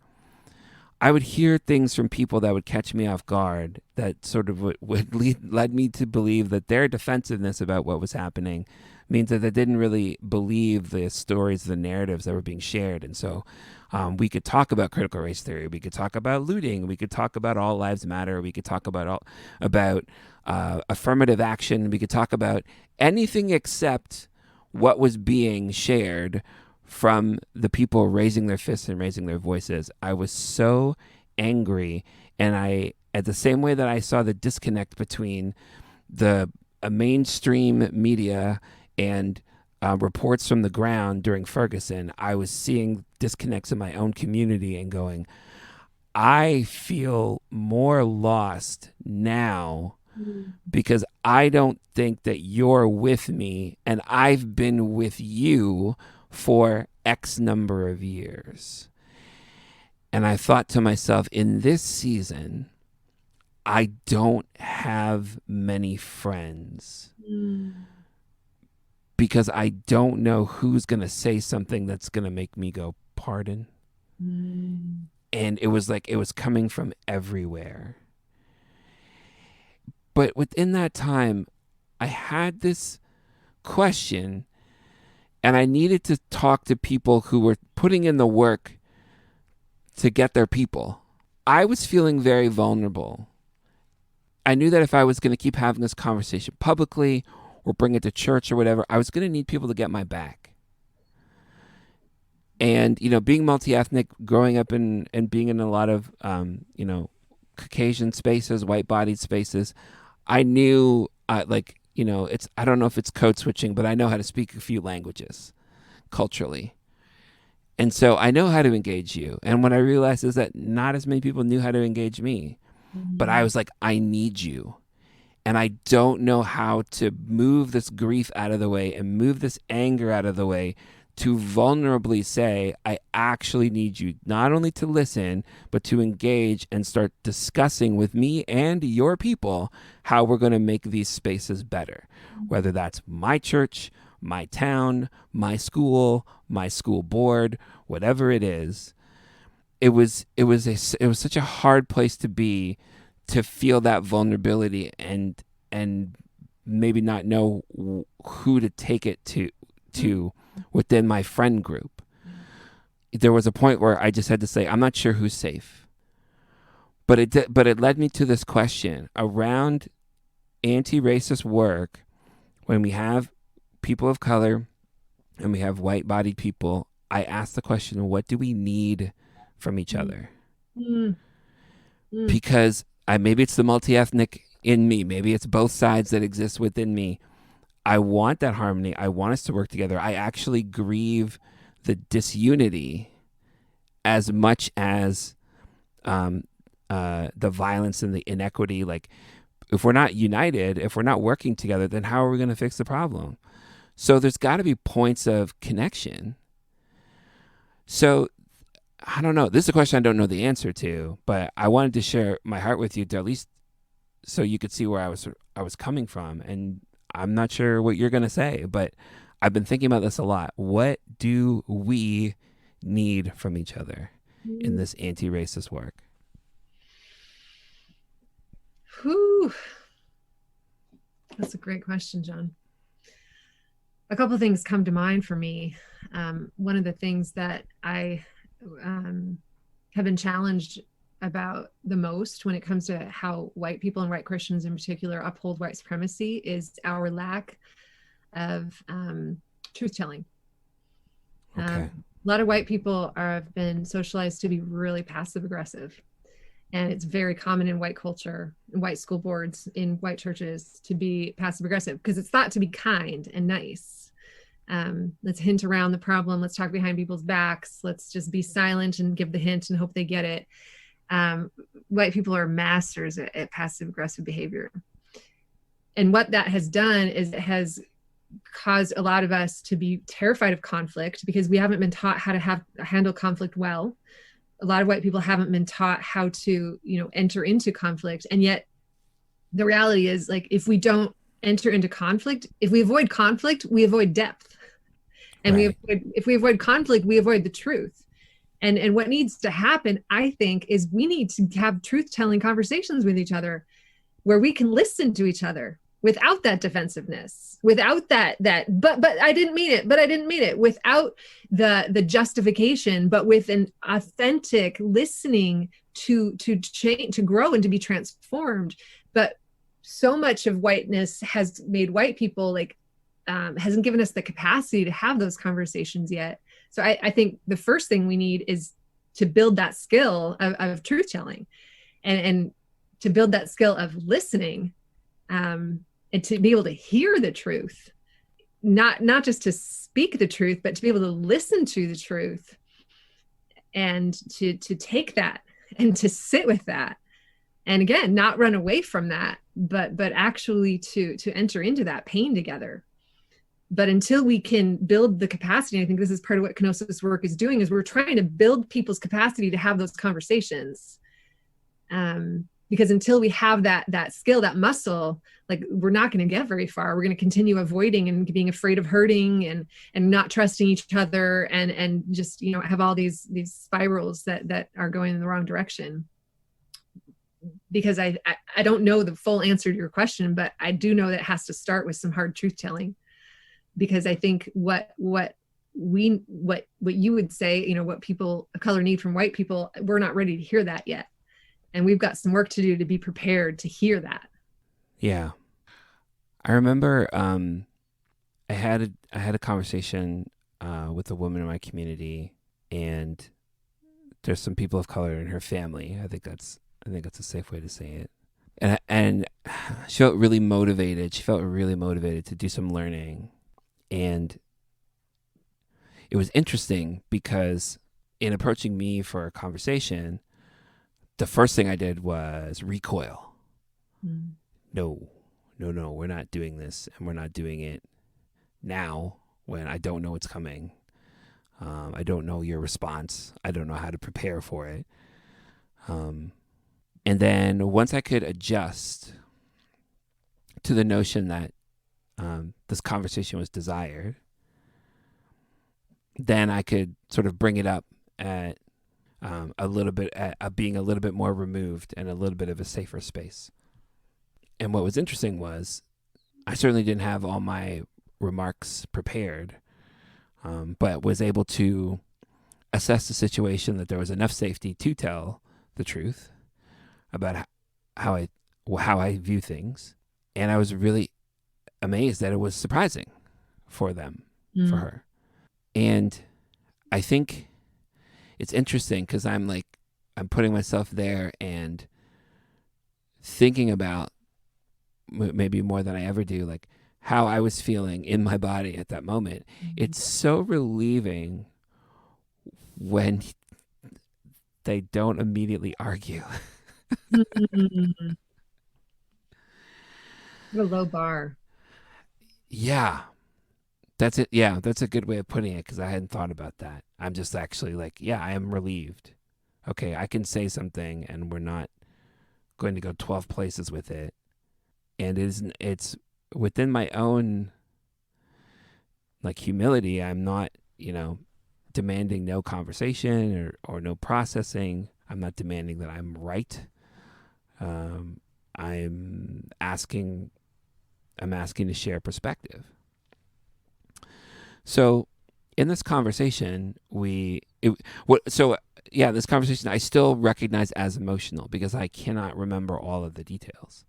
I would hear things from people that would catch me off guard, that sort of led me to believe that their defensiveness about what was happening means that they didn't really believe the stories, the narratives that were being shared. And so we could talk about critical race theory, we could talk about looting, we could talk about all lives matter, we could talk about affirmative action, we could talk about anything except what was being shared from the people raising their fists and raising their voices. I was so angry, and at the same way that I saw the disconnect between the mainstream media and reports from the ground during Ferguson, I was seeing disconnects in my own community and going, I feel more lost now because I don't think that you're with me, and I've been with you for X number of years. And I thought to myself, in this season, I don't have many friends because I don't know who's going to say something that's going to make me go, pardon. And it was like, it was coming from everywhere. But within that time, I had this question, and I needed to talk to people who were putting in the work to get their people. I was feeling very vulnerable. I knew that if I was going to keep having this conversation publicly or bring it to church or whatever, I was going to need people to get my back. And, you know, being multi-ethnic, growing up and being in a lot of, you know, Caucasian spaces, white-bodied spaces, I knew, you know, I don't know if it's code switching, but I know how to speak a few languages culturally. And so I know how to engage you. And what I realized is that not as many people knew how to engage me. But I was like, I need you. And I don't know how to move this grief out of the way and move this anger out of the way to vulnerably say, I actually need you, not only to listen, but to engage and start discussing with me and your people how we're going to make these spaces better, whether that's my church, my town, my school board, whatever it is. It was such a hard place to be, to feel that vulnerability and maybe not know who to take it to within my friend group. There was a point where I just had to say, I'm not sure who's safe. But it led me to this question around anti-racist work. When we have people of color and we have white-bodied people, I asked the question, what do we need from each other? Because maybe it's the multi-ethnic in me. Maybe it's both sides that exist within me. I want that harmony. I want us to work together. I actually grieve the disunity as much as the violence and the inequity. Like, if we're not united, if we're not working together, then how are we going to fix the problem? So there's got to be points of connection. So I don't know. This is a question I don't know the answer to, but I wanted to share my heart with you, to at least so you could see where I was coming from. And I'm not sure what you're going to say, but I've been thinking about this a lot. What do we need from each other in this anti-racist work?
Whew. That's a great question, John. A couple of things come to mind for me. One of the things that I have been challenged about the most when it comes to how white people and white Christians in particular uphold white supremacy is our lack of truth-telling.
Okay.
A lot of white people have been socialized to be really passive-aggressive. And it's very common in white culture, in white school boards, in white churches to be passive-aggressive because it's thought to be kind and nice. Let's hint around the problem. Let's talk behind people's backs. Let's just be silent and give the hint and hope they get it. White people are masters at passive-aggressive behavior. And what that has done is it has caused a lot of us to be terrified of conflict because we haven't been taught how to handle conflict well. A lot of white people haven't been taught how to, enter into conflict. And yet the reality is, like, if we don't enter into conflict, if we avoid conflict, we avoid depth. And
Right.
if we avoid conflict, we avoid the truth. And what needs to happen, I think, is we need to have truth-telling conversations with each other where we can listen to each other without that defensiveness, without that, but I didn't mean it, without the justification, but with an authentic listening to change, to grow and to be transformed. But so much of whiteness has made white people hasn't given us the capacity to have those conversations yet. So I think the first thing we need is to build that skill of truth telling and to build that skill of listening, and to be able to hear the truth, not just to speak the truth, but to be able to listen to the truth and to take that and to sit with that. And again, not run away from that, but actually to enter into that pain together. But until we can build the capacity, I think this is part of what Kenosis work is doing, is we're trying to build people's capacity to have those conversations. because until we have that skill, that muscle, like we're not going to get very far. We're going to continue avoiding and being afraid of hurting and not trusting each other and just, you know, have all these spirals that are going in the wrong direction. Because I don't know the full answer to your question, but I do know that it has to start with some hard truth telling. Because I think what you would say, you know, what people of color need from white people, we're not ready to hear that yet. And we've got some work to do to be prepared to hear that.
Yeah. I remember I had a conversation with a woman in my community, and there's some people of color in her family. I think that's a safe way to say it. And she felt really motivated. She felt really motivated to do some learning. And it was interesting because in approaching me for a conversation, the first thing I did was recoil.
Mm.
No, we're not doing this, and we're not doing it now when I don't know what's coming. I don't know your response. I don't know how to prepare for it. And then once I could adjust to the notion that this conversation was desired, then I could sort of bring it up at a little bit at being a little bit more removed and a little bit of a safer space. And what was interesting was I certainly didn't have all my remarks prepared, but was able to assess the situation that there was enough safety to tell the truth about how I view things. And I was really amazed that it was surprising for them, for her. And I think it's interesting because I'm putting myself there and thinking about maybe more than I ever do, like how I was feeling in my body at that moment. Mm-hmm. It's so relieving when they don't immediately argue.
Mm-hmm. What a low bar.
Yeah. That's it. Yeah, that's a good way of putting it because I hadn't thought about that. I'm just actually like, yeah, I am relieved. Okay, I can say something and we're not going to go 12 places with it. And it's within my own like humility. I'm not, demanding no conversation or no processing. I'm not demanding that I'm right. I'm asking to share perspective. So in this conversation, this conversation I still recognize as emotional because I cannot remember all of the details.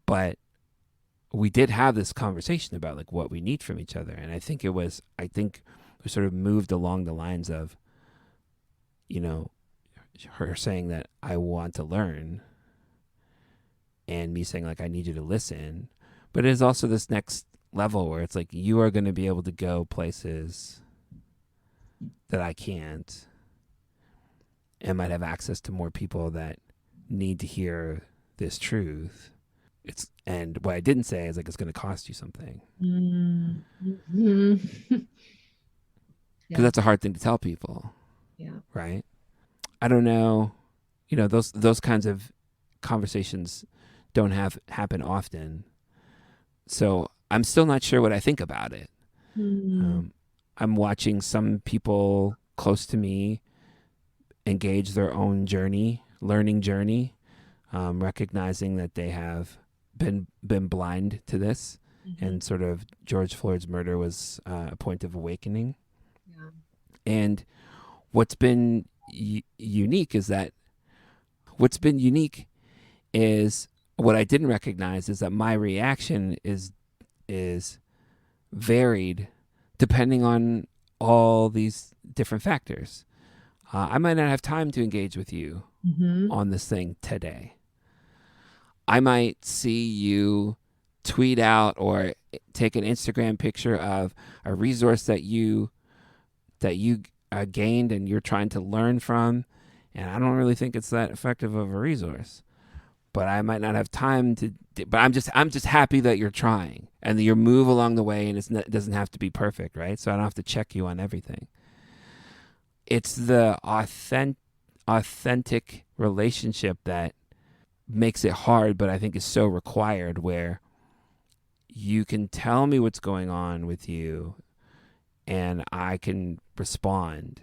But we did have this conversation about like what we need from each other. And I think we sort of moved along the lines of, her saying that I want to learn and me saying like, I need you to listen. But it is also this next level where it's like, you are going to be able to go places that I can't and might have access to more people that need to hear this truth. And what I didn't say is like, it's going to cost you something.
Mm-hmm.
Because that's a hard thing to tell people.
Yeah.
Right. I don't know. Those kinds of conversations don't happen often. So I'm still not sure what I think about it. I'm watching some people close to me engage their own learning journey, recognizing that they have been blind to this. Mm-hmm. And sort of George Floyd's murder was a point of awakening. Yeah. And what's been unique is what I didn't recognize is that my reaction is varied depending on all these different factors. I might not have time to engage with you on this thing today. I might see you tweet out or take an Instagram picture of a resource that you gained and you're trying to learn from, and I don't really think it's that effective of a resource. But I might not have time to. But I'm just happy that you're trying and that you move along the way, and it doesn't have to be perfect, right? So I don't have to check you on everything. It's the authentic relationship that makes it hard, but I think is so required, where you can tell me what's going on with you and I can respond.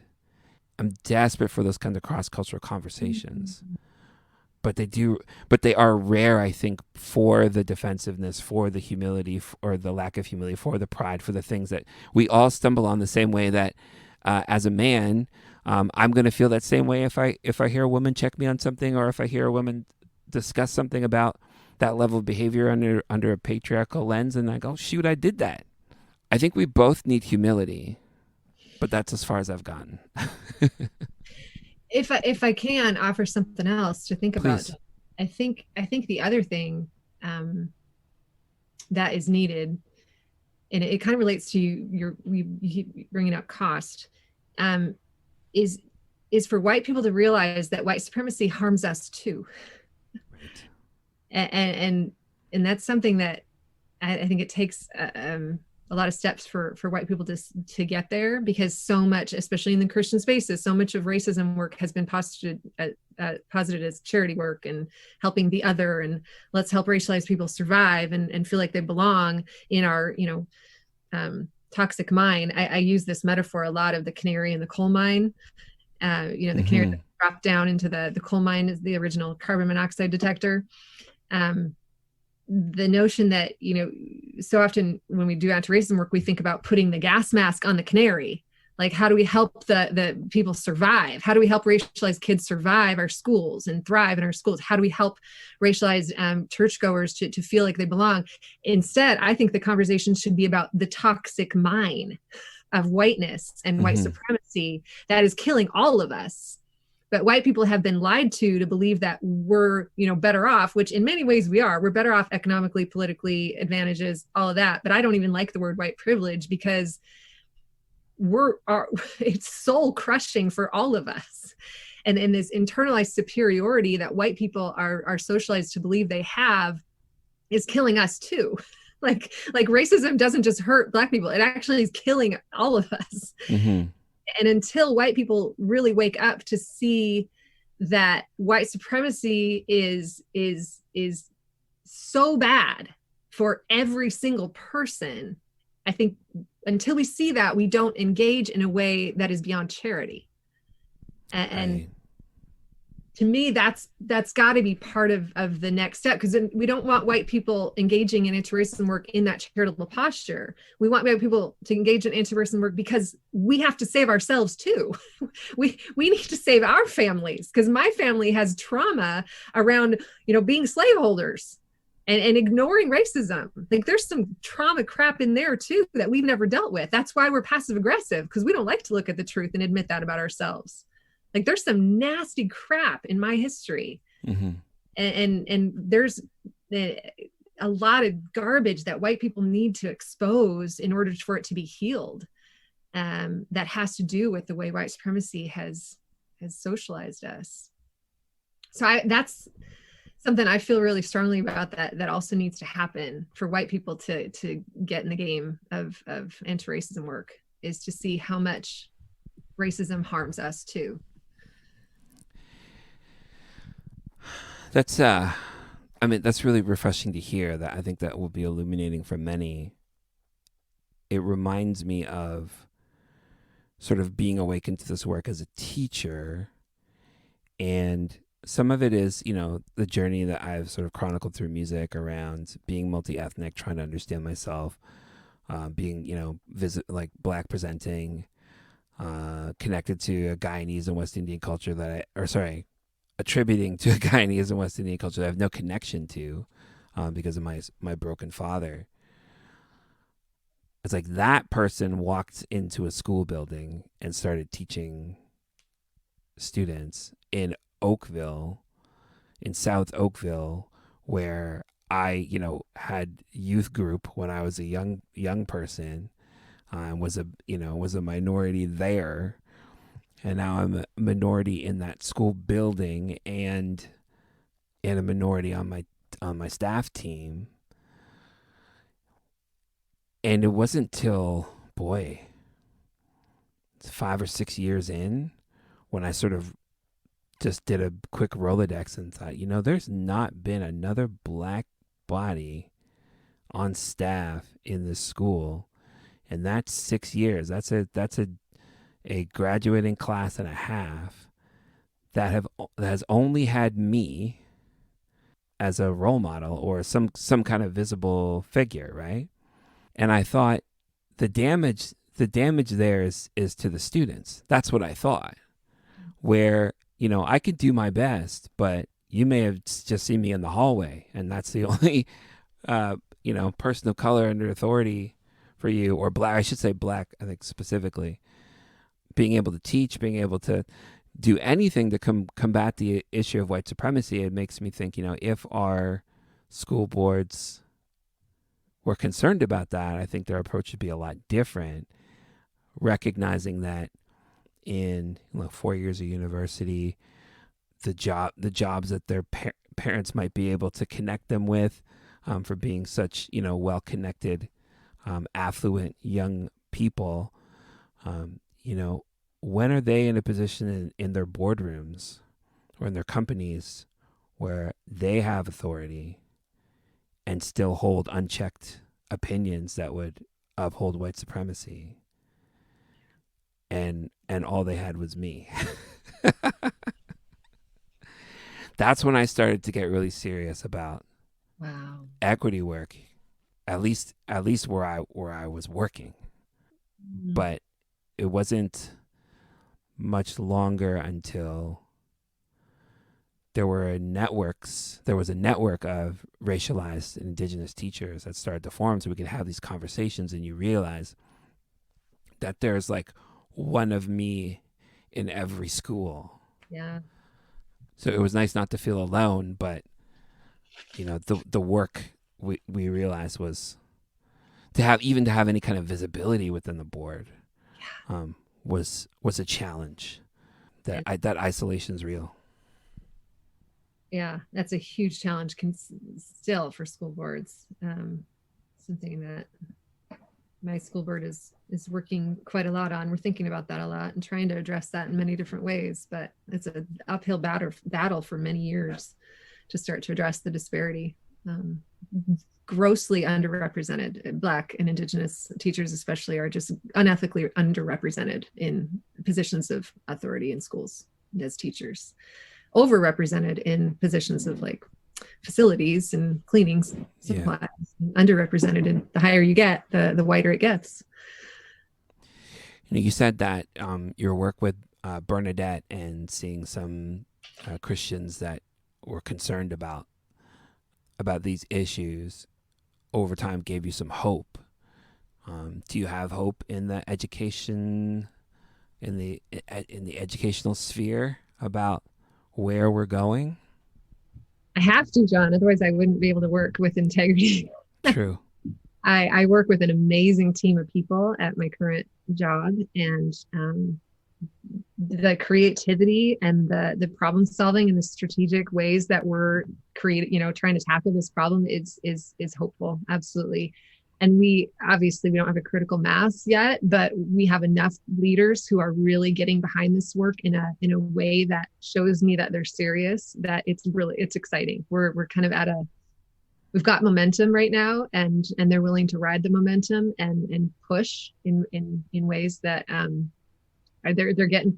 I'm desperate for those kind of cross-cultural conversations.
Mhm.
But they are rare, I think, for the defensiveness, for the humility, or the lack of humility, for the pride, for the things that we all stumble on, the same way that as a man, I'm going to feel that same way if I hear a woman check me on something, or if I hear a woman discuss something about that level of behavior under a patriarchal lens, and I go, shoot, I did that. I think we both need humility, but that's as far as I've gotten.
If I can offer something else to think about,
Please.
I think the other thing that is needed, and it kind of relates to you bringing up cost, um, is for white people to realize that white supremacy harms us too,
Right.
and that's something that I think it takes a lot of steps for white people to get there, because so much, especially in the Christian spaces, so much of racism work has been posited as charity work and helping the other, and let's help racialized people survive and feel like they belong in our toxic mine. I use this metaphor a lot of the canary in the coal mine. The canary
Mm-hmm.
that dropped down into the coal mine is the original carbon monoxide detector. Um, the notion that, so often when we do anti-racism work, we think about putting the gas mask on the canary. Like, how do we help the people survive? How do we help racialized kids survive our schools and thrive in our schools? How do we help racialized churchgoers to feel like they belong? Instead, I think the conversation should be about the toxic mine of whiteness and white
Mm-hmm.
supremacy that is killing all of us. But white people have been lied to believe that we're, better off, which in many ways we are. We're better off economically, politically, advantages, all of that. But I don't even like the word white privilege, because it's soul crushing for all of us. And this internalized superiority that white people are socialized to believe they have is killing us too. Like racism doesn't just hurt Black people, it actually is killing all of us.
Mm-hmm.
And until white people really wake up to see that white supremacy is so bad for every single person, I think until we see that, we don't engage in a way that is beyond charity. And
Right.
to me, that's got to be part of the next step, because we don't want white people engaging in anti-racism work in that charitable posture. We want white people to engage in anti-racism work because we have to save ourselves too. we need to save our families, because my family has trauma around being slaveholders and ignoring racism. Like, there's some trauma crap in there too that we've never dealt with. That's why we're passive aggressive, because we don't like to look at the truth and admit that about ourselves. Like, there's some nasty crap in my history.
Mm-hmm.
And there's a lot of garbage that white people need to expose in order for it to be healed. That has to do with the way white supremacy has socialized us. So that's something I feel really strongly about, that also needs to happen for white people to get in the game of anti-racism work, is to see how much racism harms us too.
That's that's really refreshing to hear. That I think that will be illuminating for many. It reminds me of sort of being awakened to this work as a teacher, and some of it is, the journey that I've sort of chronicled through music around being multi-ethnic, trying to understand myself, being, like Black presenting, connected to a Guyanese and West Indian culture attributing to a Guyanese and West Indian culture that I have no connection to, because of my broken father. It's like that person walked into a school building and started teaching students in Oakville, in South Oakville, where I, had youth group when I was a young person, was a minority there, and now I'm a minority in that school building, and a minority on my staff team. And it wasn't till, boy, 5 or 6 years in, when I sort of just did a quick Rolodex and thought, there's not been another black body on staff in this school, and that's 6 years. That's a graduating class and a half that has only had me as a role model or some kind of visible figure, right? And I thought the damage there is to the students. That's what I thought. Where, I could do my best, but you may have just seen me in the hallway, and that's the only person of color under authority for you, or black, I should say black, I think specifically, being able to teach, being able to do anything to combat the issue of white supremacy. It makes me think, if our school boards were concerned about that, I think their approach would be a lot different, recognizing that in 4 years of university, the jobs that their parents might be able to connect them with, for being such well-connected, affluent young people, when are they in a position in their boardrooms or in their companies where they have authority and still hold unchecked opinions that would uphold white supremacy? And all they had was me. That's when I started to get really serious about equity work, at least where I was working. Mm-hmm. But it wasn't much longer until there was a network of racialized and indigenous teachers that started to form, so we could have these conversations, and you realize that there's like one of me in every school. Yeah. So it was nice not to feel alone, but the work we realized was to have any kind of visibility within the board. Yeah. Was a challenge. That isolation's real.
Yeah, that's a huge challenge still for school boards. Something that my school board is working quite a lot on. We're thinking about that a lot and trying to address that in many different ways, but it's an uphill battle for many years to start to address the disparity. Grossly underrepresented. Black and indigenous teachers especially are just unethically underrepresented in positions of authority in schools as teachers. Overrepresented in positions of like facilities and cleaning supplies. Yeah. Underrepresented, and the higher you get, the whiter it gets.
You said that your work with Bernadette and seeing some Christians that were concerned about these issues over time gave you some hope. Do you have hope in the education, in the educational sphere about where we're going?
I have to, John. Otherwise, I wouldn't be able to work with integrity.
True.
I work with an amazing team of people at my current job, and the creativity and the problem solving and the strategic ways that we're trying to tackle this problem is hopeful. Absolutely. And we don't have a critical mass yet, but we have enough leaders who are really getting behind this work in a way that shows me that they're serious, that it's exciting. We're kind of we've got momentum right now, and they're willing to ride the momentum and push in ways that they're getting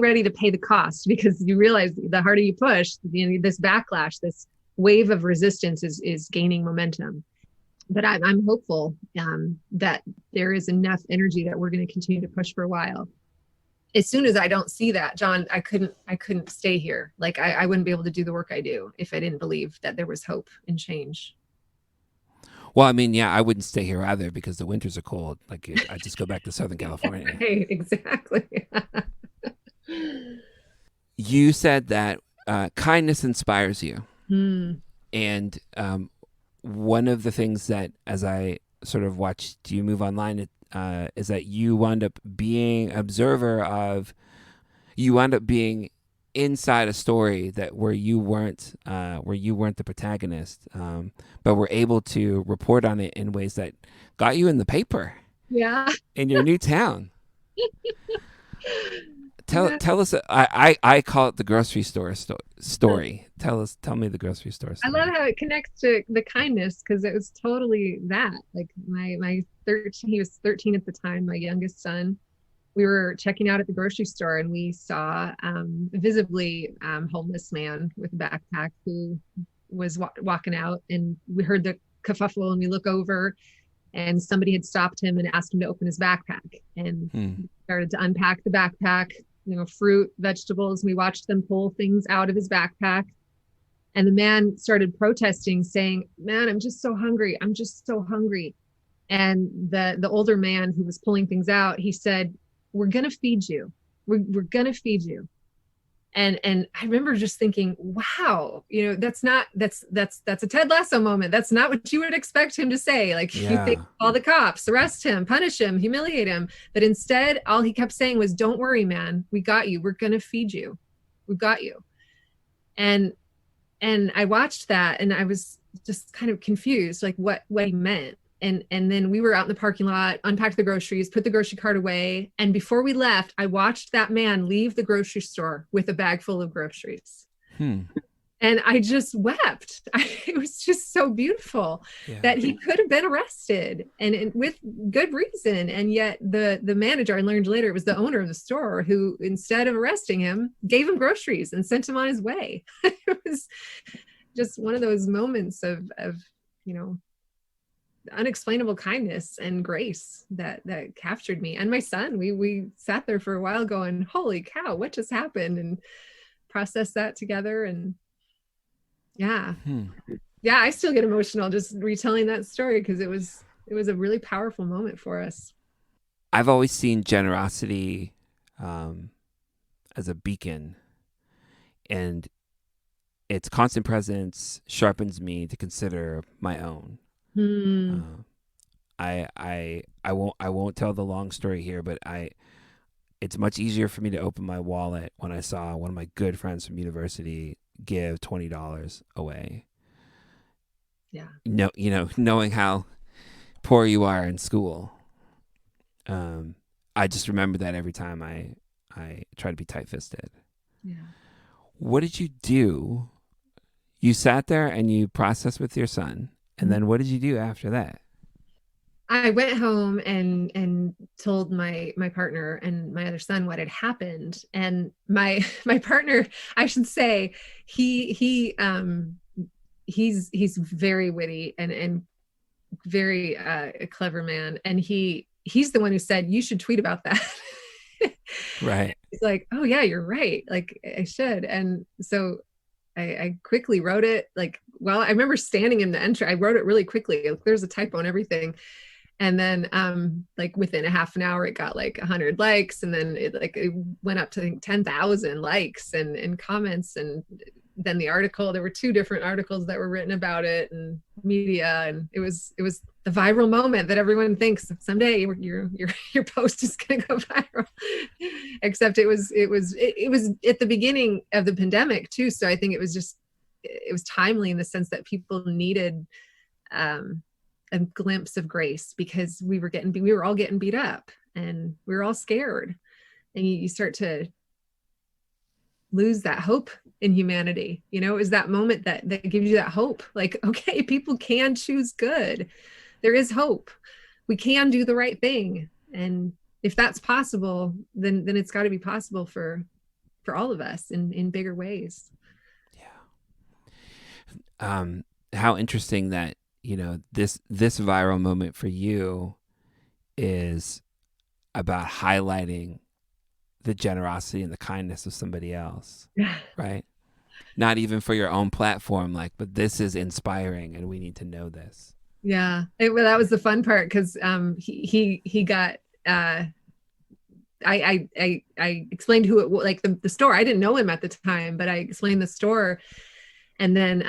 ready to pay the cost, because you realize the harder you push, this backlash, this wave of resistance is gaining momentum. But I'm hopeful that there is enough energy that we're going to continue to push for a while. As soon as I don't see that, John, I couldn't stay here. Like I wouldn't be able to do the work I do if I didn't believe that there was hope and change.
Well, I mean, yeah, I wouldn't stay here either, because the winters are cold. Like I just go back to Southern California.
Right, exactly.
You said that kindness inspires you. And one of the things that, as I sort of watched you move online, is that you wound up being being inside a story where you weren't the protagonist, but were able to report on it in ways that got you in the paper.
Yeah.
In your new town. Tell us. I call it the grocery store story. Tell me the grocery store
I
story.
love how it connects to the kindness, because it was totally that. Like my 13, he was 13 at the time, my youngest son. We were checking out at the grocery store, and we saw visibly homeless man with a backpack who was walking out, and we heard the kerfuffle, and we look over, and somebody had stopped him and asked him to open his backpack, and started to unpack the backpack, fruit, vegetables. We watched them pull things out of his backpack. And the man started protesting, saying, "Man, I'm just so hungry. I'm just so hungry." And the older man who was pulling things out, he said, "We're going to feed you. We're going to feed you." And I remember just thinking, wow, that's a Ted Lasso moment. That's not what you would expect him to say. Like, you think, call the cops, arrest him, punish him, humiliate him. But instead, all he kept saying was, "Don't worry, man. We got you. We're going to feed you. We've got you." And I watched that, and I was just kind of confused, like what he meant. And then we were out in the parking lot, unpacked the groceries, put the grocery cart away. And before we left, I watched that man leave the grocery store with a bag full of groceries. And I just wept. It was just so beautiful that he could have been arrested, and with good reason. And yet the manager, I learned later, it was the owner of the store, who, instead of arresting him, gave him groceries and sent him on his way. It was just one of those moments of unexplainable kindness and grace that captured me and my son. We sat there for a while going, holy cow, what just happened? And processed that together. And I still get emotional just retelling that story, because it was a really powerful moment for us.
I've always seen generosity as a beacon, and its constant presence sharpens me to consider my own. I won't tell the long story here, but it's much easier for me to open my wallet when I saw one of my good friends from university give $20 away.
Yeah.
Knowing how poor you are in school. I just remember that every time I try to be tight-fisted.
Yeah.
What did you do? You sat there and you processed with your son. And then what did you do after that?
I went home and told my partner and my other son what had happened. And my partner, I should say, he's very witty and very a clever man. And he's the one who said, "You should tweet about that."
Right.
He's like, "Oh yeah, you're right. Like, I should." And so I quickly wrote it. Like, well, I remember standing in the entry. I wrote it really quickly. There's a typo and everything. And then like within a half an hour, it got like 100 likes. And then it went up to, I think, 10,000 likes and comments. And then the article, there were 2 different articles that were written about it, and media. And it was the viral moment that everyone thinks someday your post is going to go viral. Except it was at the beginning of the pandemic too. So I think it was timely in the sense that people needed a glimpse of grace, because we were all getting beat up and we were all scared, and you start to lose that hope in humanity. It was that moment that gives you that hope. Like, okay, people can choose good. There is hope. We can do the right thing. And if that's possible, then it's got to be possible for all of us in bigger ways.
Yeah. How interesting that, this viral moment for you is about highlighting the generosity and the kindness of somebody else. Right? Not even for your own platform, but this is inspiring and we need to know this.
Yeah. Well, that was the fun part, because he got I explained who it was, like the store. I didn't know him at the time, but I explained the store. And then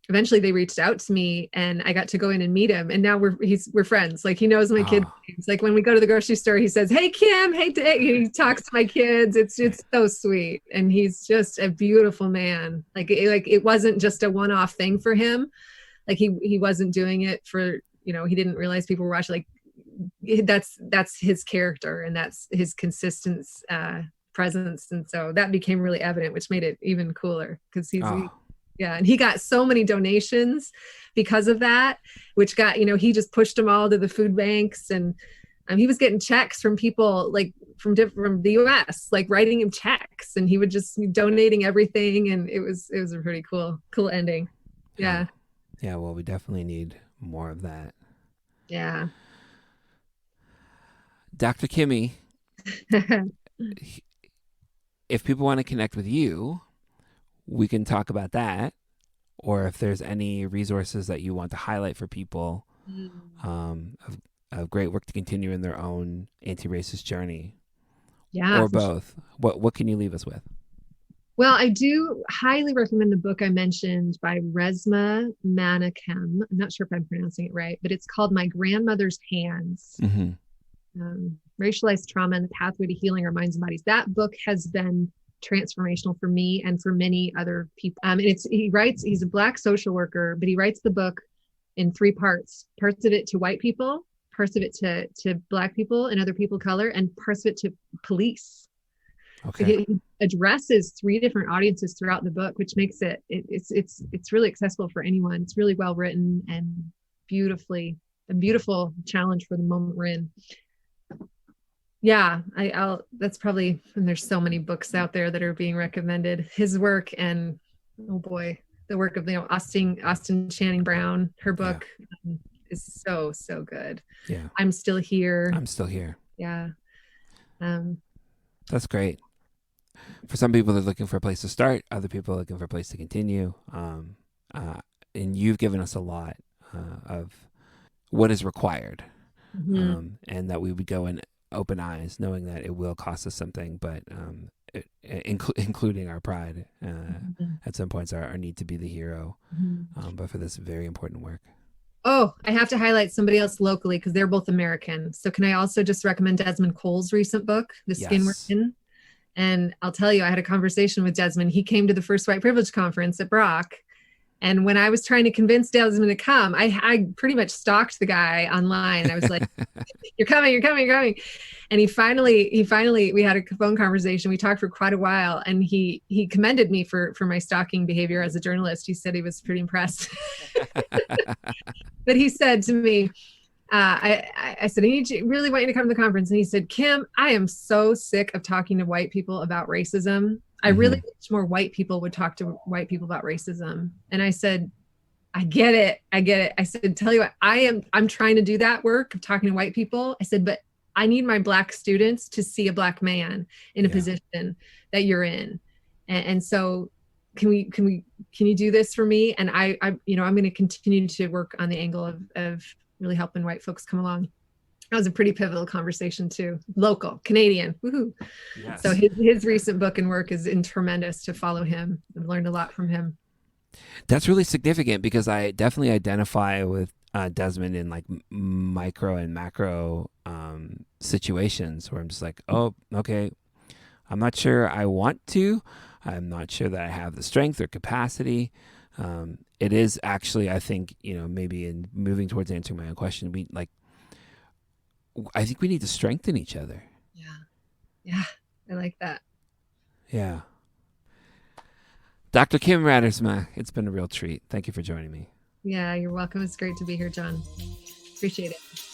eventually they reached out to me, and I got to go in and meet him. And now we're friends. Like, he knows my kids' names. Like, when we go to the grocery store, he says, "Hey Kim, hey Dave." He talks to my kids. It's so sweet. And he's just a beautiful man. Like it wasn't just a one-off thing for him. Like he wasn't doing it for, he didn't realize people were watching. Like, that's his character, and that's his consistent presence. And so that became really evident, which made it even cooler because
Oh,
yeah. And he got so many donations because of that, which got, he just pushed them all to the food banks. And he was getting checks from people like from the US, like writing him checks, and he would just be donating everything. And it was a pretty cool ending. Yeah.
Yeah. Well, we definitely need more of that.
Yeah.
Dr. Kimmy, if people want to connect with you, we can talk about that. Or if there's any resources that you want to highlight for people of great work to continue in their own anti-racist journey.
Yeah.
Or both. What can you leave us with?
Well, I do highly recommend the book I mentioned by Resma Manikem. I'm not sure if I'm pronouncing it right, but it's called My Grandmother's Hands.
Mm-hmm.
Racialized Trauma and the Pathway to Healing Our Minds and Bodies. That book has been transformational for me and for many other people. And he's a Black social worker, but he writes the book in 3 parts of it to white people, parts of it to Black people and other people of color, and parts of it to police.
Okay.
So he addresses 3 different audiences throughout the book, which makes it's really accessible for anyone. It's really well written and a beautiful challenge for the moment we're in. Yeah, that's probably, and there's so many books out there that are being recommended. His work, and oh boy, the work of Austin Channing Brown, her book is so good.
Yeah.
I'm Still Here.
Yeah. That's great. For some people, they're looking for a place to start. Other people are looking for a place to continue. And you've given us a lot of what is required, and that we would go in open eyes, knowing that it will cost us something, but including our pride at some points, our need to be the hero, but for this very important work.
Oh, I have to highlight somebody else locally because they're both American. So can I also just recommend Desmond Cole's recent book, The Skin We're In? And I'll tell you, I had a conversation with Desmond. He came to the first White Privilege Conference at Brock. And when I was trying to convince Desmond to come, I pretty much stalked the guy online. And I was like, you're coming. And he finally, we had a phone conversation. We talked for quite a while. And he commended me for my stalking behavior as a journalist. He said he was pretty impressed. But he said to me, I said, I really want you to come to the conference. And he said, Kim, I am so sick of talking to white people about racism. I really wish more white people would talk to white people about racism. And I said, I get it. I said, tell you what, I'm trying to do that work of talking to white people. I said, but I need my Black students to see a Black man in a position that you're in. And so can you do this for me? And I'm going to continue to work on the angle of really helping white folks come along. That was a pretty pivotal conversation too. Local, Canadian, woohoo. Yes. So his recent book and work is tremendous to follow him. I've learned a lot from him.
That's really significant because I definitely identify with Desmond in like micro and macro situations where I'm just like, oh, okay, I'm not sure I want to. I'm not sure that I have the strength or capacity. It is actually, I think, maybe in moving towards answering my own question, I think we need to strengthen each other.
Yeah, I like that.
Yeah. Dr. Kim Radersma, it's been a real treat. Thank you for joining me.
Yeah, you're welcome. It's great to be here, John. Appreciate it.